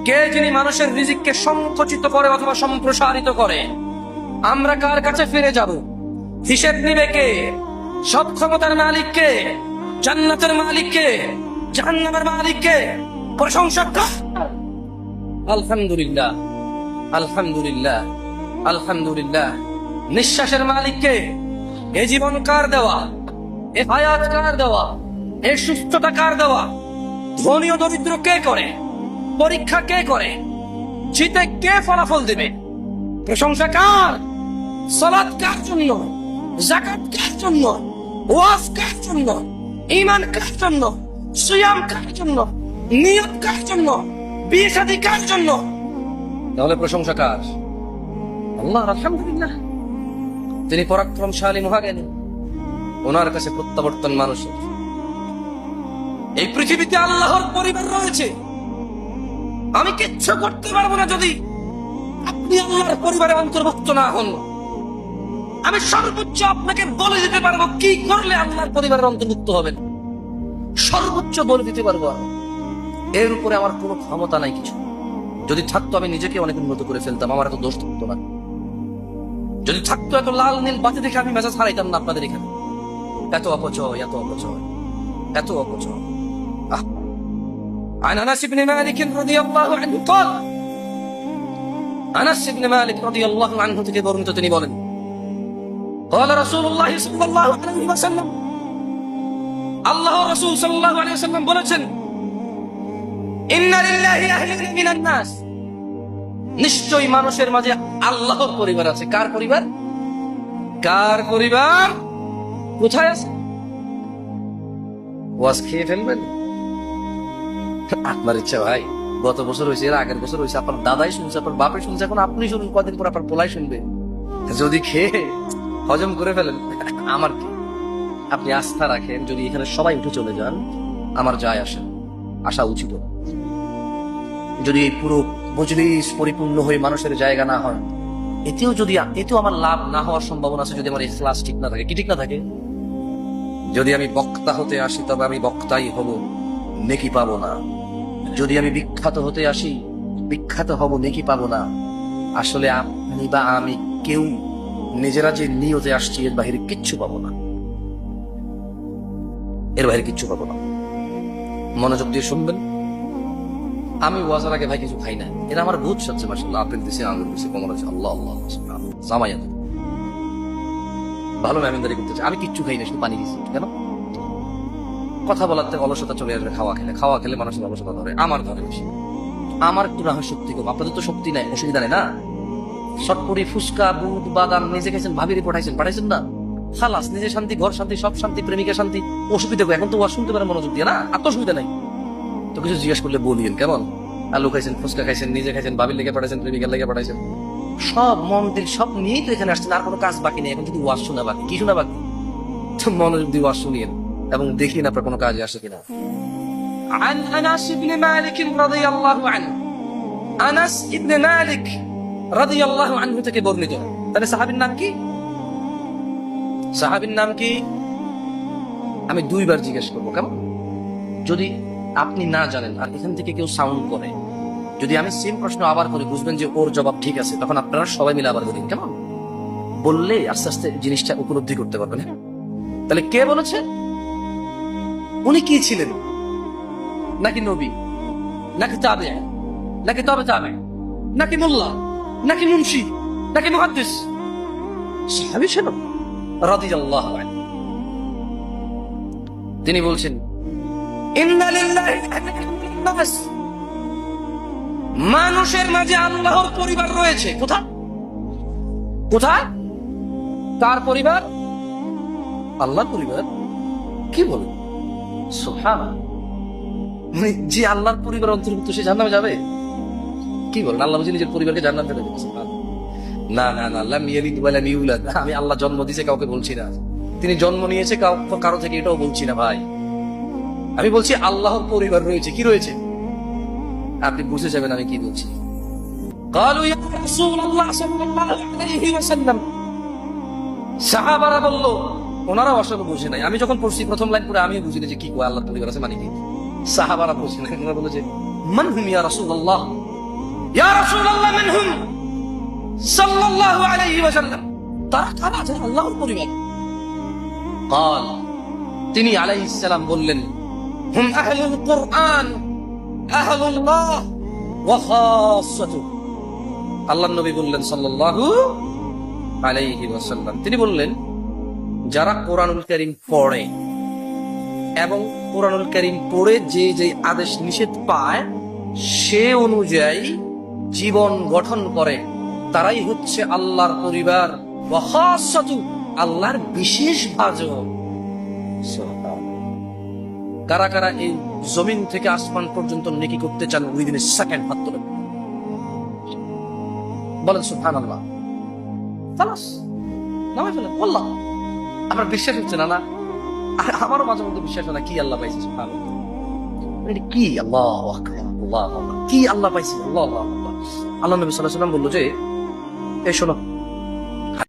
কে যিনি মানুষের রিজিককে সংকুচিত করে অথবা সম্প্রসারিত করে। আমরা কার কাছে ফিরে যাব? হিসেব নিবে কে? সব ক্ষমতার মালিক কে? জান্নাতের মালিক কে? জাহান্নামের মালিক কে? প্রশংসা কার? আলহামদুলিল্লাহ, আলহামদুলিল্লাহ, আলহামদুলিল্লাহ। নিঃশ্বাসের মালিক কে? এ জীবন কার দেওয়া? এ হায়াত কার দেওয়া? এ সুস্থতা কার দেওয়া? ধনী ও দরিদ্র কে করে? পরীক্ষা কে করে? জিতে কে ফলাফল দেবে? প্রশংসা কার? সালাত কার জন্য? যাকাত কার জন্য? ওয়াজ কার জন্য, ঈমান কার জন্য, সিয়াম কার জন্য, নিয়ত কার জন্য, বিয়ে শাদী কার জন্য? তাহলে প্রশংসা কার? আল্লাহ। আলহামদুলিল্লাহ, তিনি পরাক্রমশালী মহাজ্ঞানী, ওনার কাছে প্রত্যাবর্তন মানুষের। এই পৃথিবীতে আল্লাহর পরিবার রয়েছে। আমি কিচ্ছু করতে পারবো না যদি আপনি আল্লাহর পরিবারে অন্তর্ভুক্ত না হন। আমি সর্বোচ্চ আপনাকে বলে দিতে পারবো কি করলে আল্লাহর পরিবারের অন্তর্ভুক্ত হবেন, সর্বোচ্চ বলে দিতে পারবো। এর উপরে আমার কোনো ক্ষমতা নাই কিছু। যদি থাকতো আমি নিজেকে অনেক উন্নত করে ফেলতাম, আমার এত দোষ থাকতো না। যদি থাকতো এত লাল নীল বাতি দেখে আমি মেজাজ হারাইতাম না আপনাদের এখানে। এত অপচয়, এত অপচয়, এত অপচয়। عن انس بن مالك رضي الله عنه قال انس بن مالك رضي الله عنه থেকে বর্ণিত, তিনি বলেন قال رسول الله صلى الله عليه وسلم, আল্লাহ রাসূল সাল্লাল্লাহু আলাইহি ওয়াসাল্লাম বলেছেন, ইন্না লিল্লাহি আহলান মিনান নাস, নিশ্চয়ই মানুষের মাঝে আল্লাহর পরিবার আছে। কার পরিবার? কার পরিবার? কোথায় আছে? ওয়াজ খেয়ে ফেলবেন আপনার ইচ্ছা ভাই। গত বছর হয়েছে, এর আগের বছর হয়েছে, আপনার দাদাই শুনছে, আপনার বাপে শুনছে, এখন আপনি শুনুন, কদিন পর আপনার পোলাই শুনবে। যদি খেয়ে হজম করে ফেলেন আমার কি? আপনি আস্থা রাখেন, যদি এখানে সবাই উঠে চলে যান আমার যায় আসে, আসা উচিত। যদি এই পুরো মজলিস পরিপূর্ণ হয়ে মানুষের জায়গা না হয়, এতেও আমার লাভ না হওয়ার সম্ভাবনা আছে যদি আমার ইখলাস ঠিক না থাকে। কি ঠিক না থাকে? যদি আমি বক্তা হতে আসি তবে আমি বক্তাই হব, নেকি পাবো না। যদি আমি বিখ্যাত হতে আসি, বিখ্যাত হব, নেকি পাবো না। আসলে আপনি বা আমি কেউ নিজেরা যে নিয়তে আসছি এর বাহিরে কিচ্ছু পাবো না, এর বাহিরে কিচ্ছু পাবো না। মনোযোগ দিয়ে শুনবেন। আমি ওয়াজার আগে ভাই কিছু খাই না, এরা আমার ভূত সাচ্ছে। মাশাআল্লাহ, আপেল দিছে, আঙুর দিছে, কমলা দিছে, আল্লাহ আল্লাহ, জামাইয়া ভালো মেহমানদারি করতেছে। আমি কিচ্ছু খাই না, শুধু পানি দিছি। কেন? কথা বলার থেকে অলসতা চলে আসবে। খাওয়া খেলে মানুষের অলসতা ধরে, আমার ধরে বেশি। আমার একটু না হয় শক্তি কম, আপনাদের তো শক্তি নাই, অসুবিধা নেই না। শটপটি, ফুচকা, বুট, বাদাম নিজে খেয়েছেন, ভাবিরে পাঠাইছেন না, খালাস, নিজে শান্তি, ঘর শান্তি, সব শান্তি, প্রেমিকা শান্তি। অসুবিধা এখন তো শুনতে পারেন মনোযোগ দিয়ে, না আর তো অসুবিধা নাই। তো কিছু জিজ্ঞেস করলে বলিয়েন, কেমন? আলু খাইছেন, ফুচকা খাইছেন, নিজে খাইছেন, ভাবির লেগে পাঠাইছেন, প্রেমিকার লেগে পাঠাইছেন, সব মন দিল সব নিয়েই তো এখানে আসছেন। আর কোনো কাজ বাকি নেই, এখন যদি ওয়াজ শোনা বাকি। কি শোনা বাকি? তো মনোযোগ দিয়ে ওয়াজ শুনিয়েন এবং দেখিন আপনার কোনো কাজে আসে কিনা। عن انس بن مالك رضي الله عنه, আনাস ইবনে মালিক রাদিয়াল্লাহু আনহু থেকে বর্ণিত। তাহলে সাহাবীর নাম কি? সাহাবীর নাম কি? আমি দুইবার জিজ্ঞেস করবো, কেমন? যদি আপনি না জানেন আর এখান থেকে কেউ সাউন্ড করে, যদি আমি সেম প্রশ্ন আবার করি, বুঝবেন যে ওর জবাব ঠিক আছে, তখন আপনারা সবাই মিলে আবার বলেন, কেমন? বললে আস্তে আস্তে জিনিসটা উপলব্ধি করতে পারবেন। তাহলে কে বলেছে? উনি কি ছিলেন? নাকি নবী, নাকি তাবেঈ, নাকি তবে তাবেঈ, নাকি মোল্লা, নাকি মুন্সি, নাকি মুহাদ্দিস? সাহাবী ছিলেন রাদিয়াল্লাহু আনহু। তিনি বলছেন, ইন্না লিল্লাহি নাস, মানুষের মাঝে আল্লাহর পরিবার রয়েছে। কোথায়? কোথায়? কার পরিবার? আল্লাহর পরিবার। কি বলেন? সুবহানাল্লাহ, মানে যে আল্লাহর পরিবার অন্তর্ভুক্ত সে জান্নাতে যাবে? কি বলেন? আল্লাহ বুঝি নিজের পরিবারকে জান্নাতে দেবে? না না না, লাম ইয়ালিদ ওয়া লাম ইউলাদ। আমি আল্লাহ জন্ম দিয়েছে কাউকে বলছি না, তিনি জন্ম নিয়েছে কারো থেকে, এটাও বলছি না ভাই। আমি বলছি আল্লাহর পরিবার রয়েছে। কি রয়েছে? আপনি বুঝে যাবেন আমি কি বলছি। قالوا يا رسول الله صلى الله عليه وسلم, সাহাবারা বলল, ওনারা আসলে বুঝে নাই। আমি যখন পড়ছি প্রথম লাইন পড়ে আমিও বুঝিনি যে কি কয় আল্লাহর পরিবার আছে মানে কি। সাহাবারা বুঝে নাই, ওনারা বলে যে মান হুম ইয়া রাসূলুল্লাহ, ইয়া রাসূলুল্লাহ মান হুম সাল্লাল্লাহু আলাইহি ওয়াসাল্লাম, তারা কারা? যে আল্লাহর পরিবার। قال, তিনি আলাইহিস সালাম বললেন, হুম আহলুল কুরআন আহলুল্লাহ ওয়া খাসাতুহু। আল্লাহর নবী বললেন সাল্লাল্লাহু আলাইহি ওয়াসাল্লাম, তিনি বললেন যারা কোরআনুল কারীম পড়ে এবং কোরআনুল কারীম পড়ে যে যে আদেশ নিষেধ পায় সে অনুযায়ী জীবন গঠন করে, তারাই হচ্ছে আল্লাহর পরিবার। ওয়া খাসাতুহু, আল্লাহর বিশেষ ভাজন। কারা কারা এই জমিন থেকে আসমান পর্যন্ত নেকি করতে চান উইদিন সেকেন্ড হাত তোলেন, বলেন সুবহানাল্লাহ। খালাস, নামাই ফেলেন। আল্লাহ, আমার বিশ্বাস হচ্ছে না। না, আমারও মাঝে মধ্যে বিশ্বাস হয় না কি আল্লাহ পাইছি। সুবহানাল্লাহ, এটা কি? আল্লাহু আকবার, আল্লাহু আকবার, কি আল্লাহ পাইছি? আল্লাহু আকবার। আল্লাহ নবী সাল্লাল্লাহু আলাইহি ওয়াসাল্লাম বললো যে, এই শোনো,